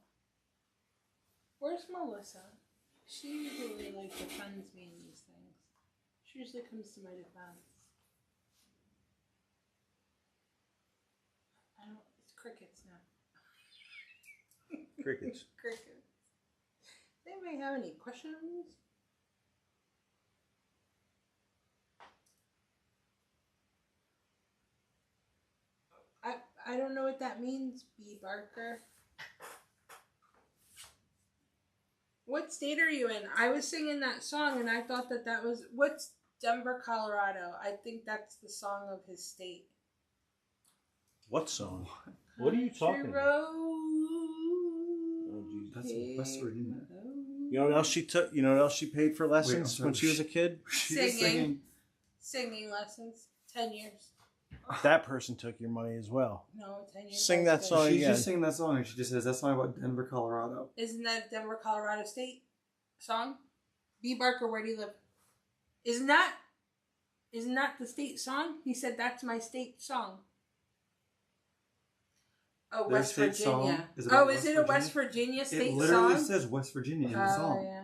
Where's Melissa? She usually defends me in these things. She usually comes to my defense. It's crickets now. Crickets. Crickets. Does anybody have any questions? I don't know what that means, B. Barker. What state are you in? I was singing that song and I thought that was... What's Denver, Colorado? I think that's the song of his state. What song? What are you talking about? Oh, geez. That's West Virginia. You know what else she took? You know what else she paid for lessons Wait, when she was a kid? She's just Singing. Singing lessons. 10 years. That person took your money as well. No, 10 years. Sing that also. song She's again. just singing that song and she just says that song about Denver, Colorado. Isn't that Denver, Colorado state song? B. Barker, where do you live? Isn't that the state song? He said that's my state song. Oh, Their West state Virginia. song is about Is it a West Virginia state It literally song? says West Virginia in the Oh, song. yeah.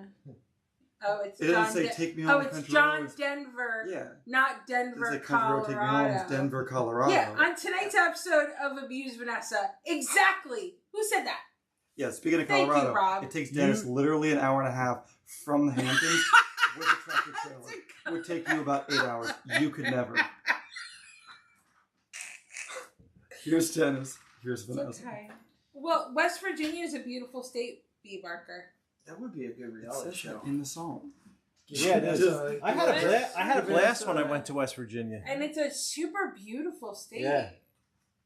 Oh, it's It John doesn't say take me home. Oh, it's country John roads. Denver. Yeah. Not Denver, It's like country road, take me home. It's Colorado. Denver, Colorado. Yeah, on tonight's episode of Abuse Vanessa. Exactly. Who said that? Yeah, speaking of Thank you, Colorado, Rob. it takes Dennis literally an hour and a half from the Hamptons with a tractor trailer. It would take you about 8 hours. You could never. Here's Dennis. Here's Vanessa. Okay. Well, West Virginia is a beautiful state, B. Barker. That would be a good It reality says show. that in the song. Yeah, it is. Just- I had a blast. I had a blast when I Vanessa. went to West Virginia. And it's a super beautiful state. Yeah.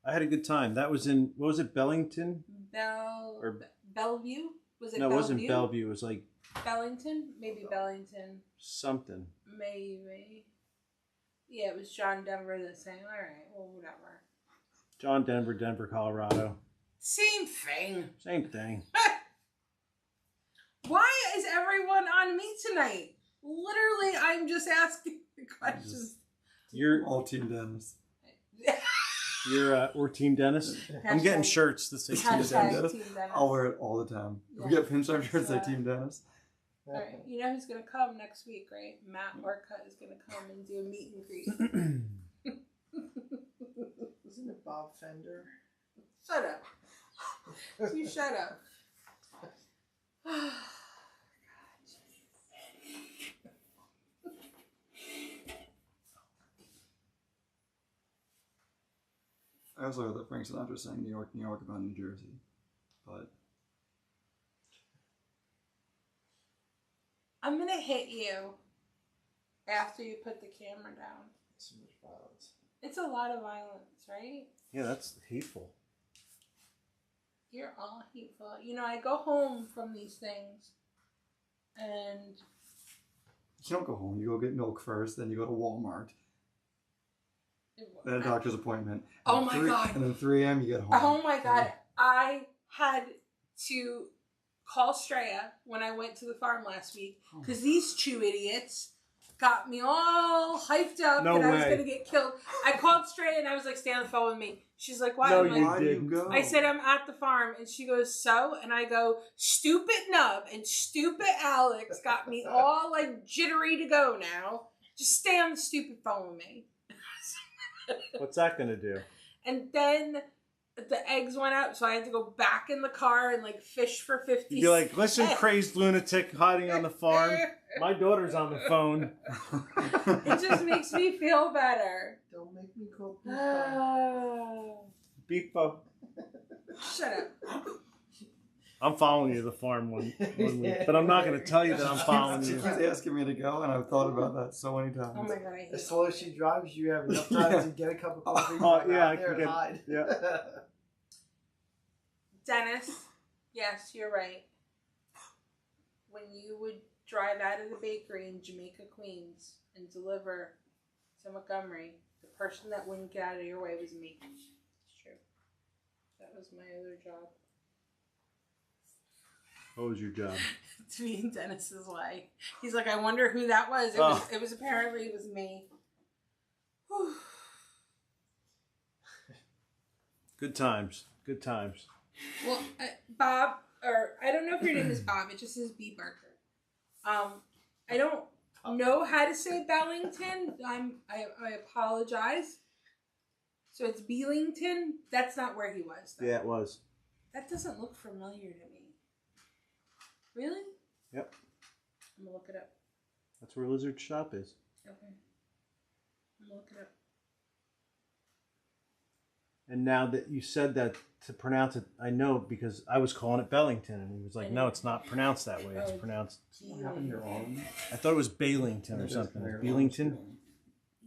I had a good time. That was in what was it, Bellington? Bellevue? Was it No, it Bellevue? wasn't Bellevue. It was like Bellington? Maybe Bellington. something. Maybe. Yeah, it was John Denver that sang. All right, well, whatever. John Denver, Denver, Colorado. Same thing. Same thing. Why is everyone on me tonight? Literally, I'm just asking the questions. You're All Team Dennis. we're Team Dennis. I'm getting shirts that say Team Hashtag Dennis. Team Dennis. I'll wear it all the time. If we Yeah. get pinstripe shirts that say Team Dennis. All right, you know who's gonna come next week, right? Matt Orcutt is gonna come and do a meet and greet. Isn't it Bob Fender? Shut up. You shut up. I also heard that Frank Sinatra sang New York, New York about New Jersey. But I'm gonna hit you after you put the camera down. So much violence. It's a lot of violence, right? Yeah, that's hateful. You're all hateful. You know, I go home from these things and you don't go home. You go get milk first, then you go to Walmart, then a doctor's appointment. Oh and my 3 God. And then 3 a.m. you get home. Oh my God. I had to call Straya when I went to the farm last week because these two idiots got me all hyped up No that I was way. going to get killed. I called Straya and I was like, stay on the phone with me. She's like, why? No, I'm you like, didn't. go? I said, I'm at the farm. And she goes, so? And I go, stupid Nub and stupid Alex got me all like jittery to go now. Just stay on the stupid phone with me. What's that gonna do? And then the eggs went out, so I had to go back in the car and like fish for 50 You'd be like, listen, cents. crazed lunatic hiding on the farm. My daughter's on the phone. It just makes me feel better. Don't make me call people. Beepo. Shut up. I'm following you to the farm one week, but I'm not gonna tell you that I'm following She you. keeps asking me to go, and I've thought about that so many times. Oh my god, I hate As slow as she drives, you have enough time to get a cup of coffee. Yeah, I out there can and get. hide. Yeah. Dennis, yes, you're right. When you would drive out of the bakery in Jamaica, Queens, and deliver to Montgomery, the person that wouldn't get out of your way was me. It's true. That was my other job. What was your job? To be in Dennis's way. He's like, I wonder who that was. It was apparently it was me. Whew. Good times. Good times. Well, Bob, or I don't know if your name is Bob. It just says B. Barker. I don't know how to say Bellington. I apologize. So it's Beelington. That's not where he was, though. Yeah, it was. That doesn't look familiar to me. Really? Yep. I'm gonna look it up. That's where Lizard Shop is. Okay. I'm gonna look it up. And now that you said that to pronounce it, I know because I was calling it Bellington, and he was like, "No, it's not pronounced that way. It's pronounced." What happened to your arm? I thought it was Bailington or something. Beelington.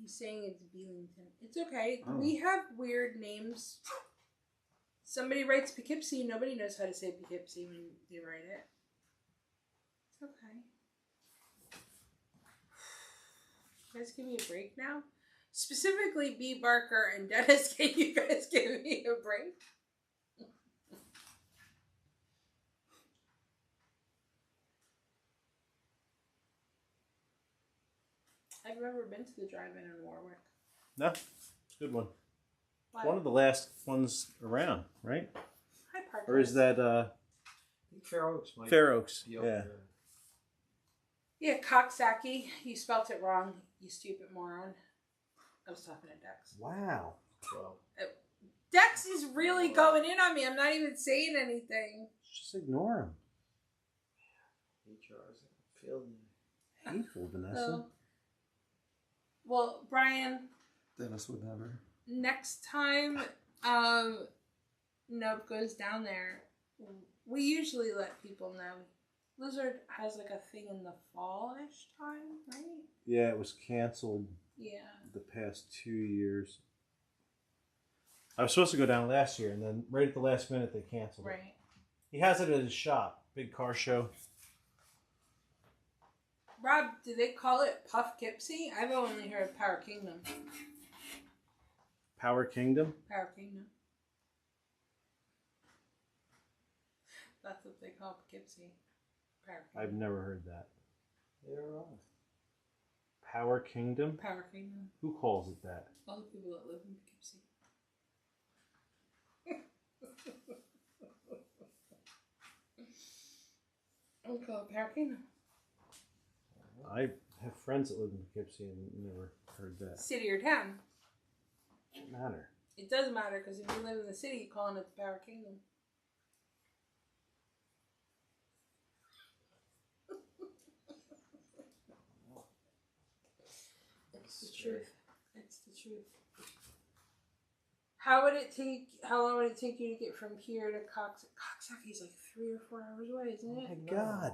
He's saying it's Beelington. It's okay. Oh. We have weird names. Somebody writes Poughkeepsie. Nobody knows how to say Poughkeepsie when they write it. It's okay. You guys give me a break now? Specifically, B. Barker and Dennis, can you guys give me a break? I've never been to the drive-in in Warwick. No, it's a good one. Why? One of the last ones around, right? Hi, Park. Or is that I think Fair Oaks might Fair Oaks? be up Yeah. there. Yeah, Coxsackie. You spelt it wrong, you stupid moron. I was talking to Dex. Wow. Well, Dex is really going in on me. I'm not even saying anything. Just ignore him. HR is feeling. Hateful, Vanessa. So, well, Brian, Dennis would never. next time Nope goes down there, we usually let people know. Lizard has like a thing in the fall-ish time, right? Yeah, it was canceled Yeah. the past 2 years. I was supposed to go down last year, and then right at the last minute they canceled it. Right. He has it at his shop, big car show. Rob, do they call it Poughkeepsie? I've only heard Power Kingdom. Power Kingdom. Power Kingdom. That's what they call Poughkeepsie. Power Kingdom. I've never heard that. You're wrong. Power Kingdom. Power Kingdom. Who calls it that? All the people that live in Poughkeepsie. We call it Power Kingdom. I have friends that live in Poughkeepsie and never heard that. City or town. Doesn't matter. It does matter because if you live in the city, you're calling it the Power Kingdom. It's the truth. It's the truth. How long would it take you to get from here to Coxsackie's like 3 or 4 hours away, isn't it? My God.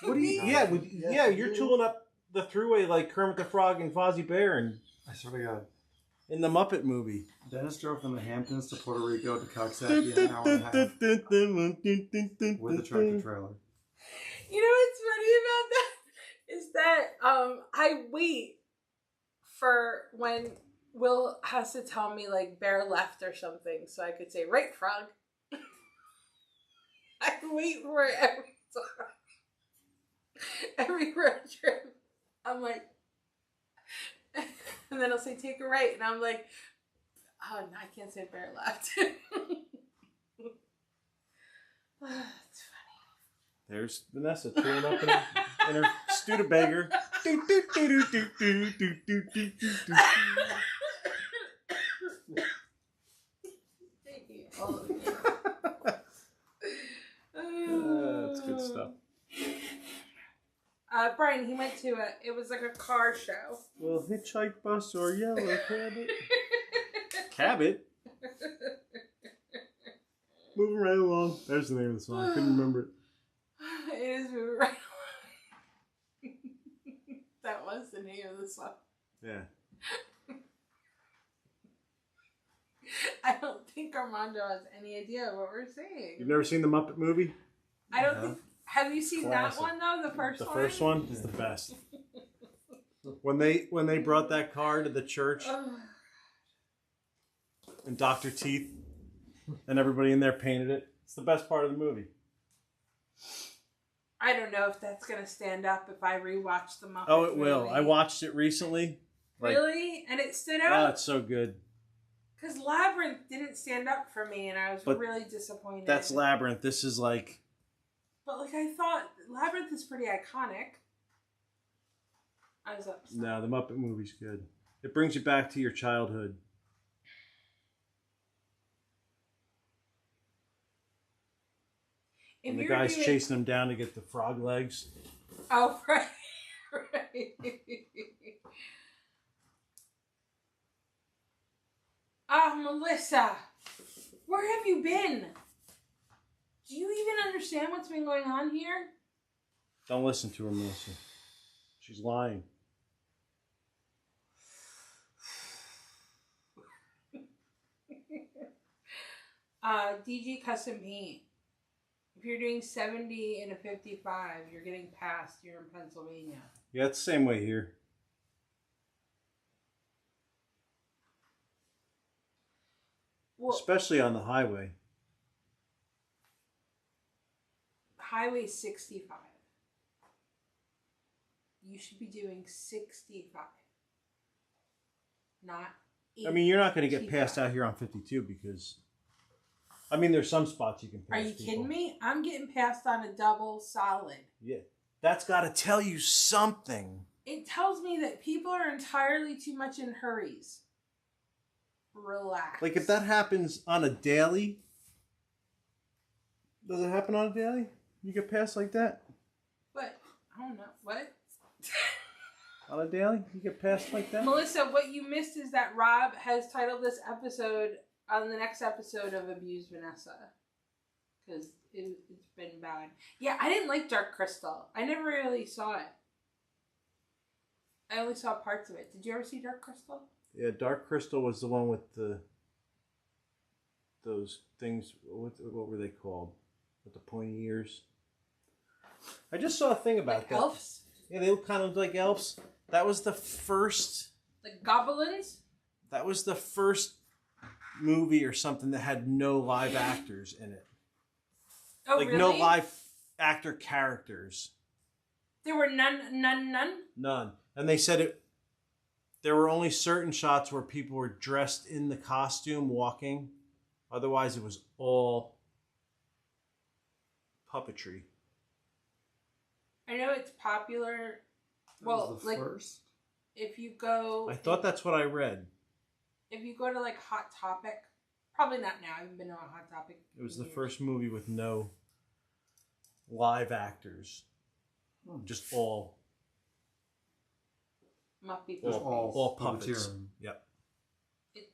What do you Yeah, you're tooling up the thruway like Kermit the Frog and Fozzie Bear and I swear to God. in the Muppet movie. Dennis drove from the Hamptons to Puerto Rico to Coxsackie in an hour and a half with a tractor trailer. You know what's funny about that? Is that I wait for when Will has to tell me like bear left or something so I could say right frog. I wait for it every road trip. I'm like, and then I'll say take a right, and I'm like, oh no, I can't say bear left. It's There's Vanessa chewing up in her Studebaker. Do, do, do, do, do, do, do, do, do, do. Thank you. All of you. That's good stuff. Brian, he went to it was like a car show. Well, hitchhike bus or yellow cabot. Cabot? Moving right along. There's the name of the song. I couldn't remember it. It is moving right along. That was the name of the song. Yeah. I don't think Armando has any idea what we're saying. You've never seen the Muppet movie? I don't think. Have you seen Classic. that one though? The first one. The first one is the best. When they brought that car to the church and Dr. Teeth and everybody in there painted it. It's the best part of the movie. I don't know if that's gonna stand up if I rewatch the Muppet. Oh, it will. movie. I watched it recently. Really? And it stood Oh, out? it's so good. Because Labyrinth didn't stand up for me, and I was But really disappointed. That's Labyrinth. This is like... But like I thought, Labyrinth is pretty iconic. I was upset. No, the Muppet movie's good. It brings you back to your childhood. If And the you're guy's doing- chasing him down to get the frog legs. Oh, right. Right. Melissa, where have you been? Do you even understand what's been going on here? Don't listen to her, Melissa. She's lying. DG Custom Paint. If you're doing 70 and a 55, you're getting passed. You're in Pennsylvania. Yeah, it's the same way here. Well, Especially on the highway. Highway 65. You should be doing 65. Not 80. I mean, you're not going to get passed out here on 52 because... I mean, there's some spots you can pass Are you people. kidding me? I'm getting passed on a double solid. Yeah. That's got to tell you something. It tells me that people are entirely too much in hurries. Relax. Like, if that happens on a daily... Does it happen on a daily? You get passed like that? What? I don't know. What? On a daily? You get passed like that? Melissa, what you missed is that Rob has titled this episode on the next episode of Abuse Vanessa. Because it's been bad. Yeah, I didn't like Dark Crystal. I never really saw it. I only saw parts of it. Did you ever see Dark Crystal? Yeah, Dark Crystal was the one with those things. What were they called? With the pointy ears. I just saw a thing about Like that. elves? Yeah, they look kind of like elves. That was the first. Like goblins? That was the first movie or something that had no live actors in it. Oh, Like really? no live actor characters. There were none? None. And they said it. There were only certain shots where people were dressed in the costume walking. Otherwise, it was all puppetry. I know it's popular. Well, like first. if you go, I thought that's what I read. if you go to like Hot Topic, probably not now. I haven't been to a Hot Topic. It was in the years. first movie with no live actors. Just all Muppet Just Babies. all puppets. puppeteering. Yep.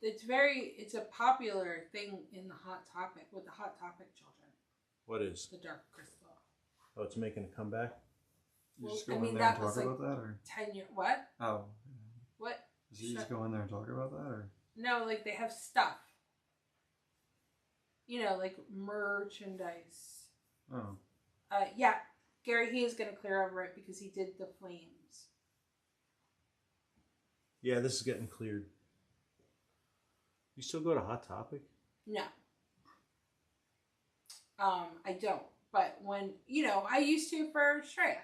It's a popular thing in the Hot Topic with the Hot Topic children. What is? The Dark Crystal. Oh, it's making a comeback? You Well, just I go mean, in there and that talk was, like, about that, or 10-year. What? oh, What? does he just go in there and talk about that, or No, like they have stuff. You know, like merchandise. oh, Yeah, Gary, he is going to clear over it because he did the flames. Yeah, this is getting cleared. You still go to Hot Topic? No. I don't. But when, you know, I used to for Shreya.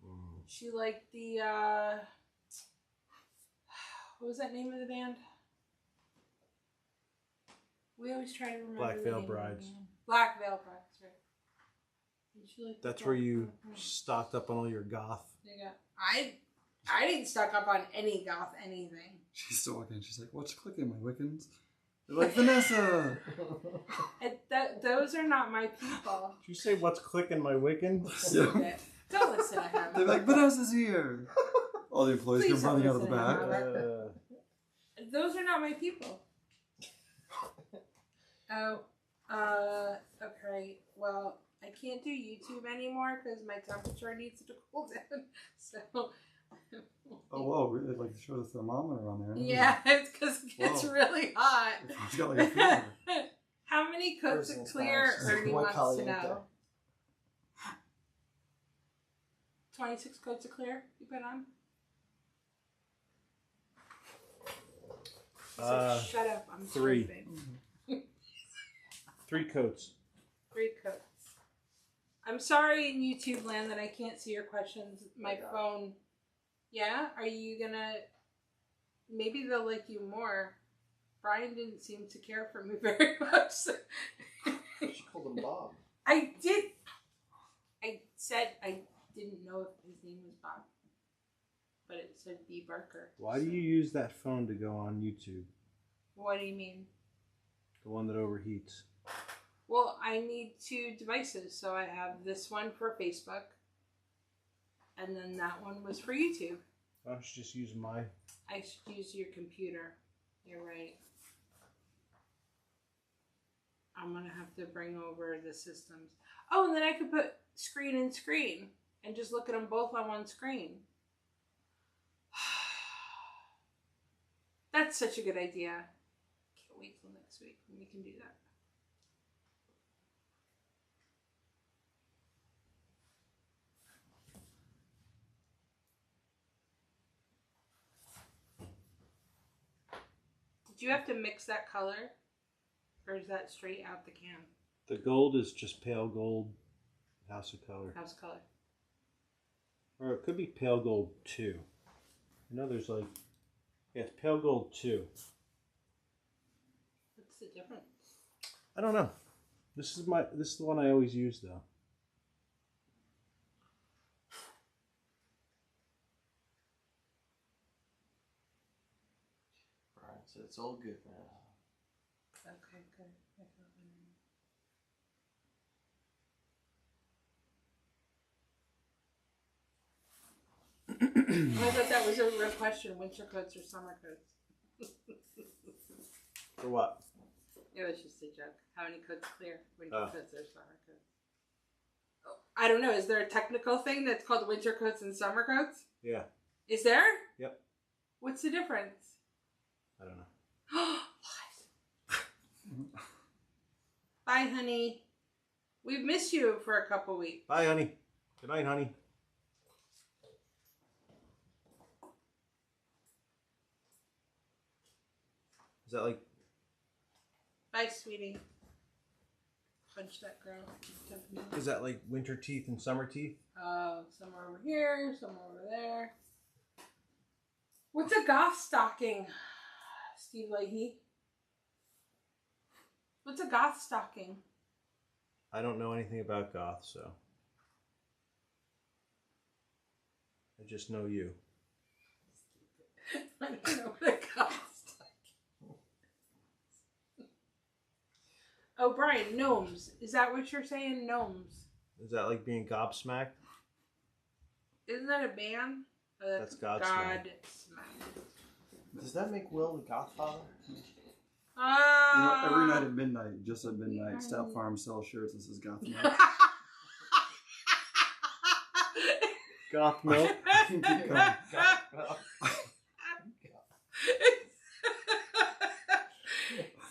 Mm. She liked the, what was that name of the band? We always try to remember Black the Veil name of the Brides. band. Black Veil Brides, right. And she liked the That's where Black you Veil Brides. stocked up on all your goth. Yeah. I didn't stock up on any goth anything. She's still walking. She's like, what's clicking, my Wiccans? They're like, Vanessa! Those are not my people. Did you say what's clicking my Wiccan? Yeah. Don't listen to him. They're like, Vanessa's here! All the employees Please come running out of the don't back. listen to him. Those are not my people. Oh, okay. Well, I can't do YouTube anymore because my temperature needs to cool down. So. Oh, whoa, really? Like, show the thermometer on there. Yeah, it's because it gets Whoa. really hot. She's got like a fever. How many coats of Person's clear house. Ernie Muy wants to caliente. know? 26 coats of clear you put on? So shut up, I'm 3. sleeping. 3 coats. 3 coats. I'm sorry in YouTube land that I can't see your questions. My phone. Yeah? Are you gonna... Maybe they'll like you more. Brian didn't seem to care for me very much. She called him Bob. I did. I said I didn't know if his name was Bob. But it said B. Barker. Why do you use that phone to go on YouTube? What do you mean? The one that overheats. Well, I need 2 devices. So I have this one for Facebook. And then that one was for YouTube. I should just use my... I should use your computer. You're right. I'm going to have to bring over the systems. Oh, and then I could put screen and screen. And just look at them both on one screen. That's such a good idea. Can't wait till next week when we can do that. Did you have to mix that color? Or is that straight out the can? The gold is just pale gold. House of Color. House color. Or it could be pale gold 2. I know there's like... Yeah, it's pale gold 2. What's the difference? I don't know. This is the one I always use though. Right, so it's all good now. Okay, good. I thought that was a real question. Winter coats or summer coats? For what? It was just a joke. How many coats clear? Winter Oh. coats or summer coats? Oh, I don't know. Is there a technical thing that's called winter coats and summer coats? Yeah. Is there? Yep. What's the difference? I don't know. Lies. Bye, honey. We've missed you for a couple weeks. Bye, honey. Good night, honey. Is that like... Bye, sweetie. Punch that girl. Is that like winter teeth and summer teeth? Some are over here, some are over there. What's a goth stocking, Steve Leahy? What's a goth stocking? I don't know anything about goth, so... I just know you. I don't know what a goth stocking. Oh, Brian, gnomes. Is that what you're saying? Gnomes. Is that like being gobsmacked? Isn't that a band? That's Godsmack. Does that make Will the Godfather? You know, every night at midnight, just at midnight, Stout Farm sells shirts that says Gotham. Goth milk?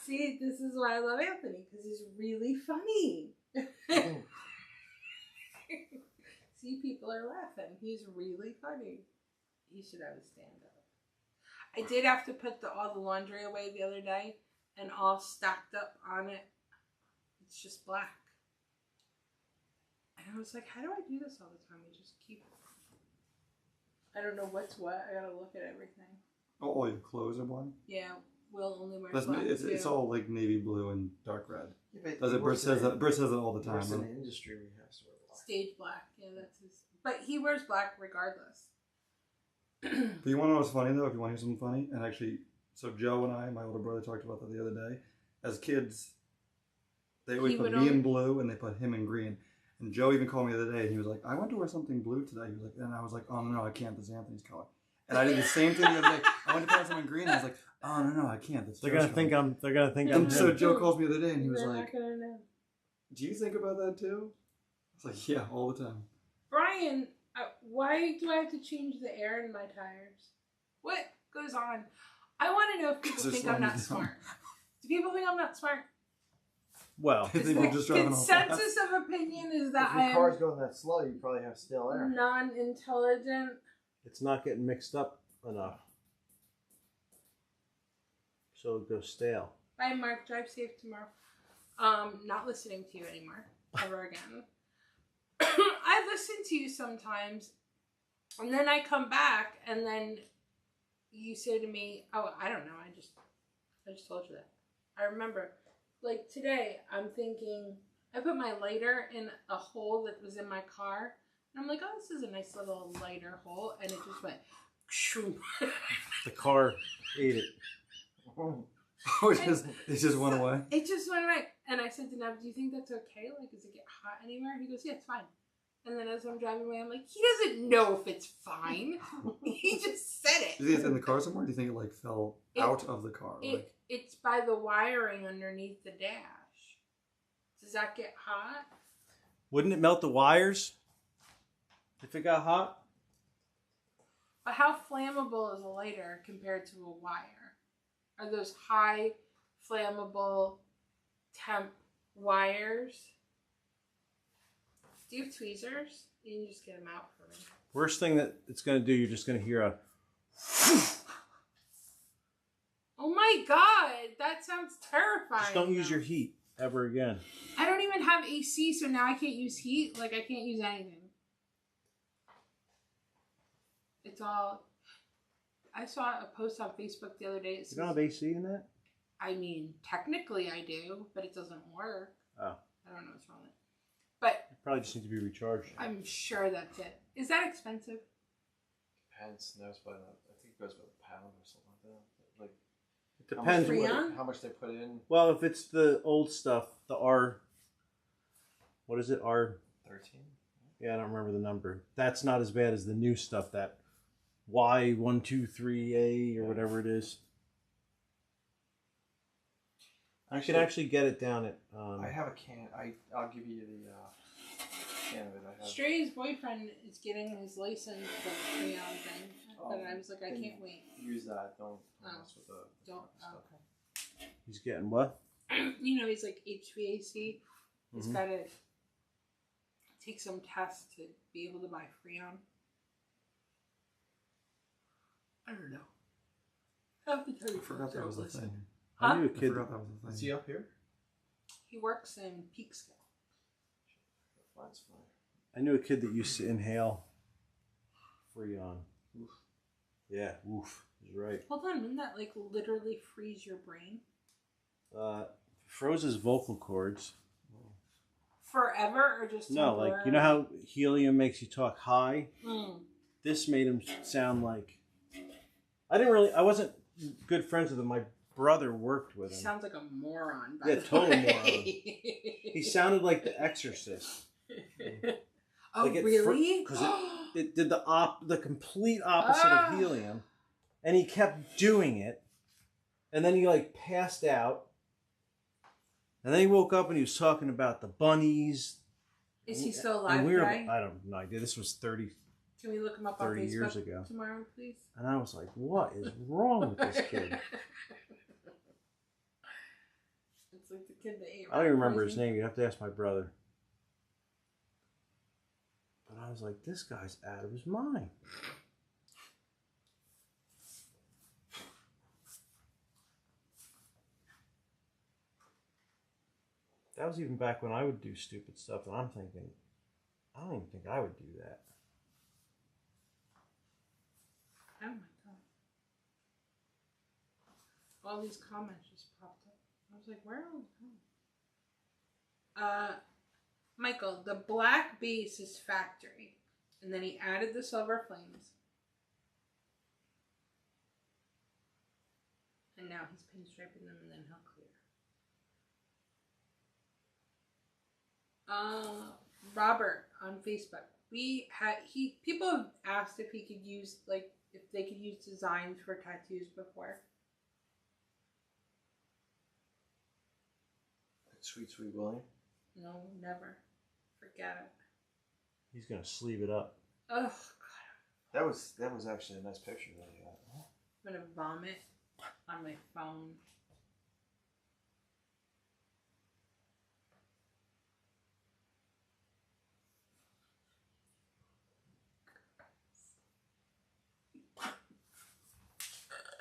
See, this is why I love Anthony, because he's really funny. See, people are laughing. He's really funny. He should have a stand-up. I did have to put all the laundry away the other day, and all stacked up on it. It's just black. And I was like, how do I do this all the time? We just keep. I don't know what's what. I gotta look at everything. Oh, all your clothes are one? Yeah, Will only wears That's black too. it's all like navy blue and dark red. Yeah, Does it? Britt says that. Britt says it all the time. Works in Right? the industry, we have to wear black. Stage black. Yeah, that's his. But he wears black regardless. But you want to know what's funny though? If you want to hear something funny, and actually, so Joe and I, my older brother, talked about that the other day. As kids, they always He put would me only- in blue and they put him in green. And Joe even called me the other day and he was like, "I want to wear something blue today." He was like, and I was like, "Oh no, I can't. This is Anthony's color." And I did the same thing the other day. I went to put on something green. And I was like, "Oh no, I can't. That's They're gonna Joe's think color." I'm. They're gonna think I'm. And so him. Joe calls me the other day and he was They're like, not gonna know. "Do you think about that too?" I was like, "Yeah, all the time." Brian, why do I have to change the air in my tires? What goes on? I want to know if people They're think I'm slowing not you down. smart. Do people think I'm not smart? Well, I think you're just driving off Consensus of opinion is that If I your car's am going that slow, you probably have stale air. non-intelligent. it's not getting mixed up enough, so it goes stale. Bye, Mark. Drive safe tomorrow. Not listening to you anymore. Ever again. I listen to you sometimes, and then I come back, and then you say to me, "Oh, I don't know. I just told you that." I remember, like today, I'm thinking I put my lighter in a hole that was in my car, and I'm like, "Oh, this is a nice little lighter hole," and it just went. Shoo. The car ate it. Oh, it just went away. It just went away. And I said to Nev, "Do you think that's okay? Like, does it get hot anywhere?" He goes, "Yeah, it's fine." And then as I'm driving away, I'm like, he doesn't know if it's fine. He just said it. Do you think it's in the car somewhere? Or do you think it like fell out of the car? It's by the wiring underneath the dash. Does that get hot? Wouldn't it melt the wires if it got hot? But how flammable is a lighter compared to a wire? Are those high flammable temp wires? Do you have tweezers? You can just get them out for me. Worst thing that it's going to do, you're just going to hear a. Oh my god, that sounds terrifying. Just don't use your heat ever again. I don't even have AC, so now I can't use heat. Like, I can't use anything. It's all... I saw a post on Facebook the other day. It says, You don't have AC in that? I mean, technically I do, but it doesn't work. Oh. I don't know what's wrong with it. But It probably just needs to be recharged. I'm sure that's it. Is that expensive? Depends. Knows by the, I think it goes by the pound or something like that. Like It depends. Freon? how much they put in. Well, if it's the old stuff, the R... What is it? R... 13. Yeah, I don't remember the number. That's not as bad as the new stuff, that Y123A or whatever it is. I could actually get it down at... I have a can. I'll give you the can of it. I have. Stray's boyfriend is getting his license for the Freon thing. Oh, and I was like, I then can't wait. Use that. Don't Oh. mess with the Don't. stuff. Okay. He's getting what? You know, he's like HVAC. He's Mhm. got to take some tests to be able to buy Freon. I don't know. I have to tell you I forgot that was a thing. Huh? I knew a I kid... forgot that was a Is thing. he up here? He works in Peekskill. That's fine. I knew a kid that used to inhale Freon. Oof. Yeah, oof. He's right. Hold on, wouldn't that like literally freeze your brain? Froze his vocal cords. Forever or just No, like, you know how helium makes you talk high? Mm. This made him sound like... I wasn't good friends with him. My brother worked with He him. sounds like a moron. By Yeah, the total way. moron. He sounded like the Exorcist. Oh, Like really? Because it did the complete opposite of helium. And he kept doing it. And then he like passed out. And then he woke up and he was talking about the bunnies. Is he still alive And today? I don't know. This was 30. Can we look him up on 30 Facebook years ago. tomorrow, please? And I was like, what is wrong with this kid? It's like the kid that ate. I don't even remember his poison. name. You have to ask my brother. But I was like, this guy's out of his mind. That was even back when I would do stupid stuff, and I'm thinking, I don't even think I would do that. Oh my god. All these comments just popped up. I was like, where are all the comments? Michael, the black base is factory. And then he added the silver flames. And now he's pinstriping them and then he'll clear. Robert on Facebook. People have asked if he could use, like, if they could use designs for tattoos before. Sweet, sweet William. No, never. Forget it. He's gonna sleeve it up. Oh god. That was actually a nice picture that you got. I'm gonna vomit on my phone.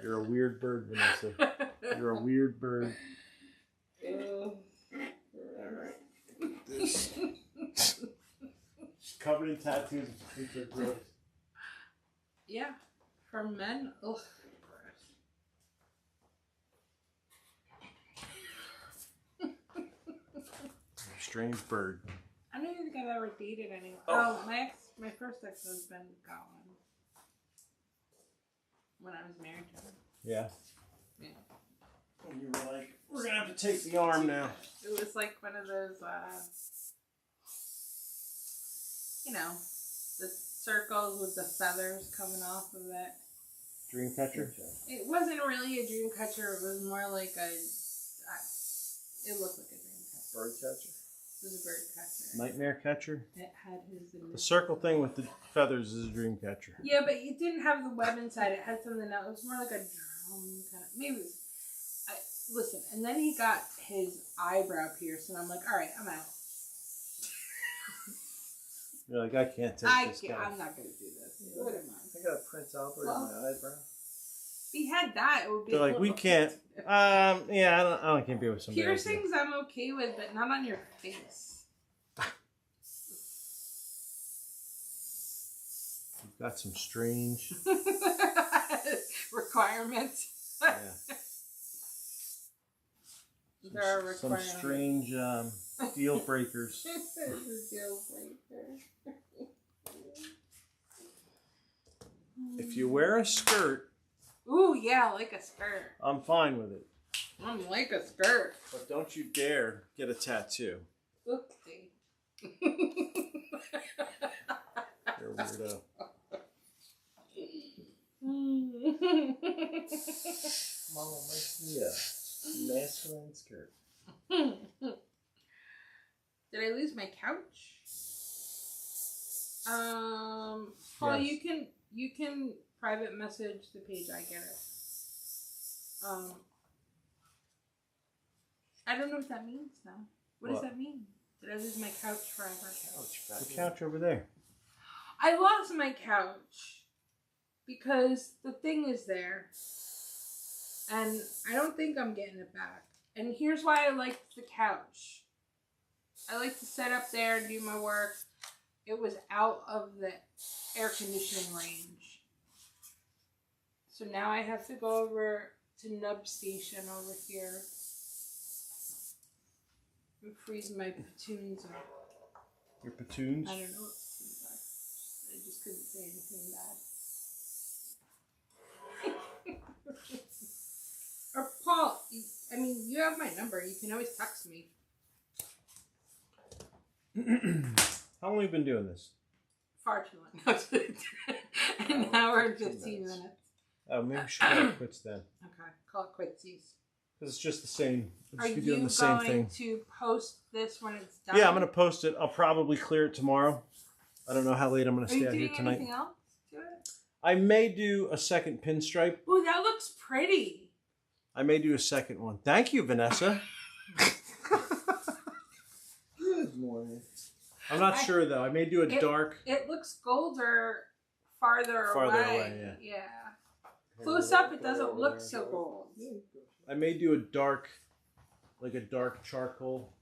You're a weird bird, Vanessa. You're a weird bird. This. She's covered in tattoos and think they're gross. Yeah, for men, ugh. Strange bird. I don't even think I've ever dated anyone. Oh. Oh, my first ex-husband got one when I was married to him. Yeah. Yeah. And you were like, we're gonna have to take the arm now. It was like one of those, you know, the circles with the feathers coming off of it. Dream catcher? It wasn't really a dream catcher. It was more like a. It looked like a dream catcher. Bird catcher? It was a bird catcher. Nightmare catcher? It had his. The circle thing with the feathers is a dream catcher. Yeah, but it didn't have the web inside. It had something else. It was more like a drone kind of. Maybe it was. Listen, and then he got his eyebrow pierced, and I'm like, all right, I'm out. You're like, I can't take this guy. I'm not going to do this. What am I? I got a Prince Albert in my eyebrow. If he had that, it would be. They're like, we can't. Yeah, I can't be with somebody. Piercings I'm okay with, but not on your face. You've got some strange requirements. Yeah. There are Some requirements. strange deal breakers. It's a deal breaker. If you wear a skirt, Ooh, yeah, like a skirt. I'm fine with it. I'm like a skirt. But don't you dare get a tattoo. Oopsie. You're a weirdo. Mama makes me a masculine skirt. Did I lose my couch? Paul, Yes. you can private message the page. I get it. I don't know what that means now. What does that mean? Did I lose my couch forever? The couch over there. I lost my couch because the thing is there, and I don't think I'm getting it back. And here's why I like the couch. I like to sit up there and do my work. It was out of the air conditioning range. So now I have to go over to Nub Station over here and freeze my platoons up. Your platoons? I don't know what platoons are. I just couldn't say anything bad. Or Paul, I mean, you have my number. You can always text me. How long have you been doing this? Far too long. An hour and 15 minutes. Oh, maybe we should call it quits then. Okay, call it quitsies. Because it's just the same. We'll Are just be you doing the same going thing. to post this when it's done? Yeah, I'm going to post it. I'll probably clear it tomorrow. I don't know how late I'm going to Are stay you out here doing tonight. anything else to it? I may do a second pinstripe. Ooh, that looks pretty. I may do a second one. Thank you, Vanessa. Good morning. I'm not sure, though. I may do a dark. It looks golder farther Farther Yeah. Close up, it doesn't look so gold. I may do a dark, like a dark charcoal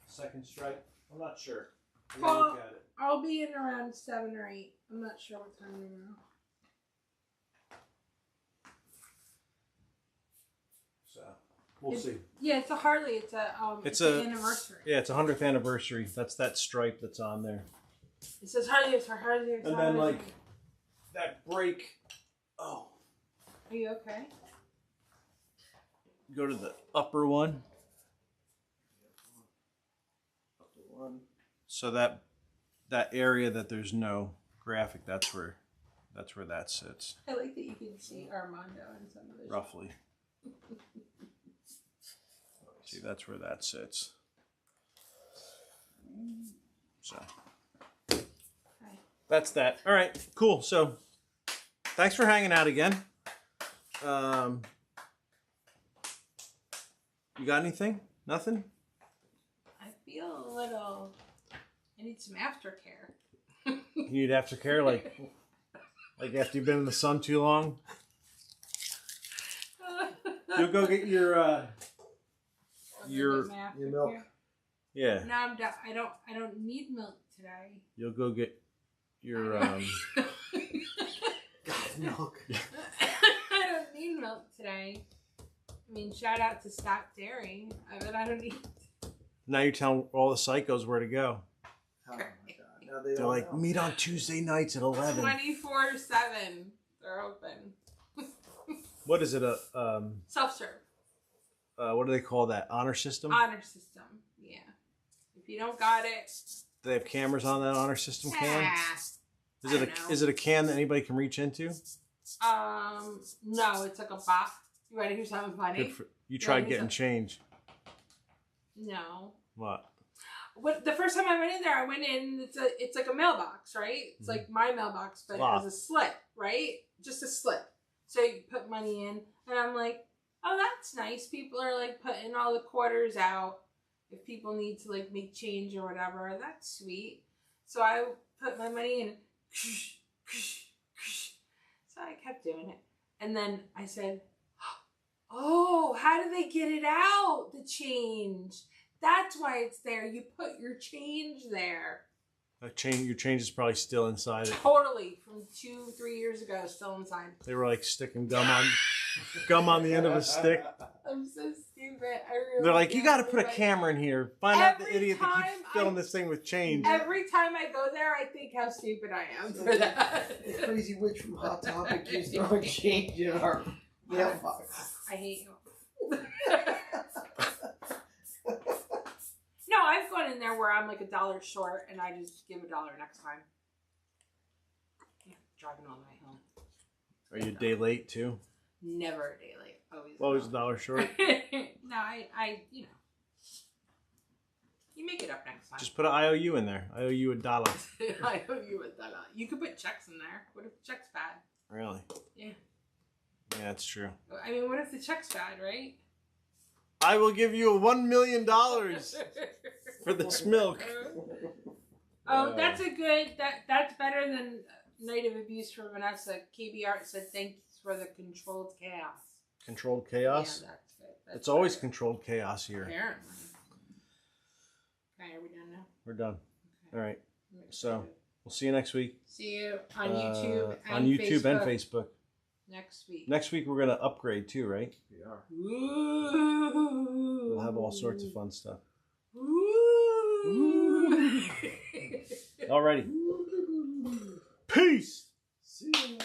second stripe. I'm not sure. I'm gonna look at it. I'll be in around 7 or 8. I'm not sure what time tomorrow. So we'll see. Yeah, it's a Harley. It's an anniversary. Yeah, it's a 100th anniversary. That's that stripe that's on there. It says Harley. It's for Harley. It's And then like that brake. Oh. Are you okay? Go to the upper one. So that area that there's no graphic, that's where that sits. I like that you can see Armando in some of those. Roughly. See, that's where that sits. So that's that. All right, cool. So thanks for hanging out again. You got anything? Nothing? I feel a little. I need some aftercare. You need aftercare, like after you've been in the sun too long. You'll go get your milk. Yeah. No, I'm done. I don't need milk today. You'll go get your God, milk. I don't need milk today. I mean, shout out to Stop Dairy, but I don't need. Now you're telling all the psychos where to go. Oh my God. Now they They're all like, know. meet on Tuesday nights at 11. 24/7. They're open. What is it? Self-serve. What do they call that? Honor system? Honor system. Yeah. If you don't got it. Do they have cameras on that honor system can? I Is it a can that anybody can reach into? No, it's like a box. You ready to hear something funny? You tried getting change. No. What? The first time I went in there, I went in. It's like a mailbox, right? It's like my mailbox, but it has a slit, right? Just a slit. So you put money in, and I'm like, oh, that's nice. People are like putting all the quarters out if people need to like make change or whatever. That's sweet. So I put my money in. So I kept doing it, and then I said, oh, how do they get it out? The change. That's why it's there. You put your change there. Your change is probably still inside it. Totally. From 2-3 years ago, still inside. They were like sticking gum on the end of a stick. I'm so stupid. I really They're like, you got to can't put a believe camera in here. Find out the Every idiot that time keeps filling this thing with change. Every time I go there, I think how stupid I am for that. The crazy witch from Hot Topic keeps throwing change in our mailbox. I hate you. No, I've gone in there where I'm like $1 short and I just give $1 next time. Yeah, driving all the way home. Are you a day late too? Never a day late. Always $1 short. No, I you know. You make it up next time. Just put an IOU in there. I owe you $1. I owe you $1. You could put checks in there. What if the check's bad? Really? Yeah. Yeah, that's true. I mean, what if the check's bad, right? I will give you $1 million for this milk. Oh, that's a good. That's better than Night of Abuse for Vanessa. KB Art said thanks for the controlled chaos. Controlled chaos? Yeah, that's good. That's It's always better. controlled chaos here. Apparently. Okay, are we done now? We're done. Okay. All right. I'm So excited. we'll see you next week. See you on YouTube and on YouTube Facebook and Facebook. next week. Next week we're gonna upgrade too, right? We are. Ooh. We'll have all sorts of fun stuff. Ooh. Alrighty. Peace. See ya.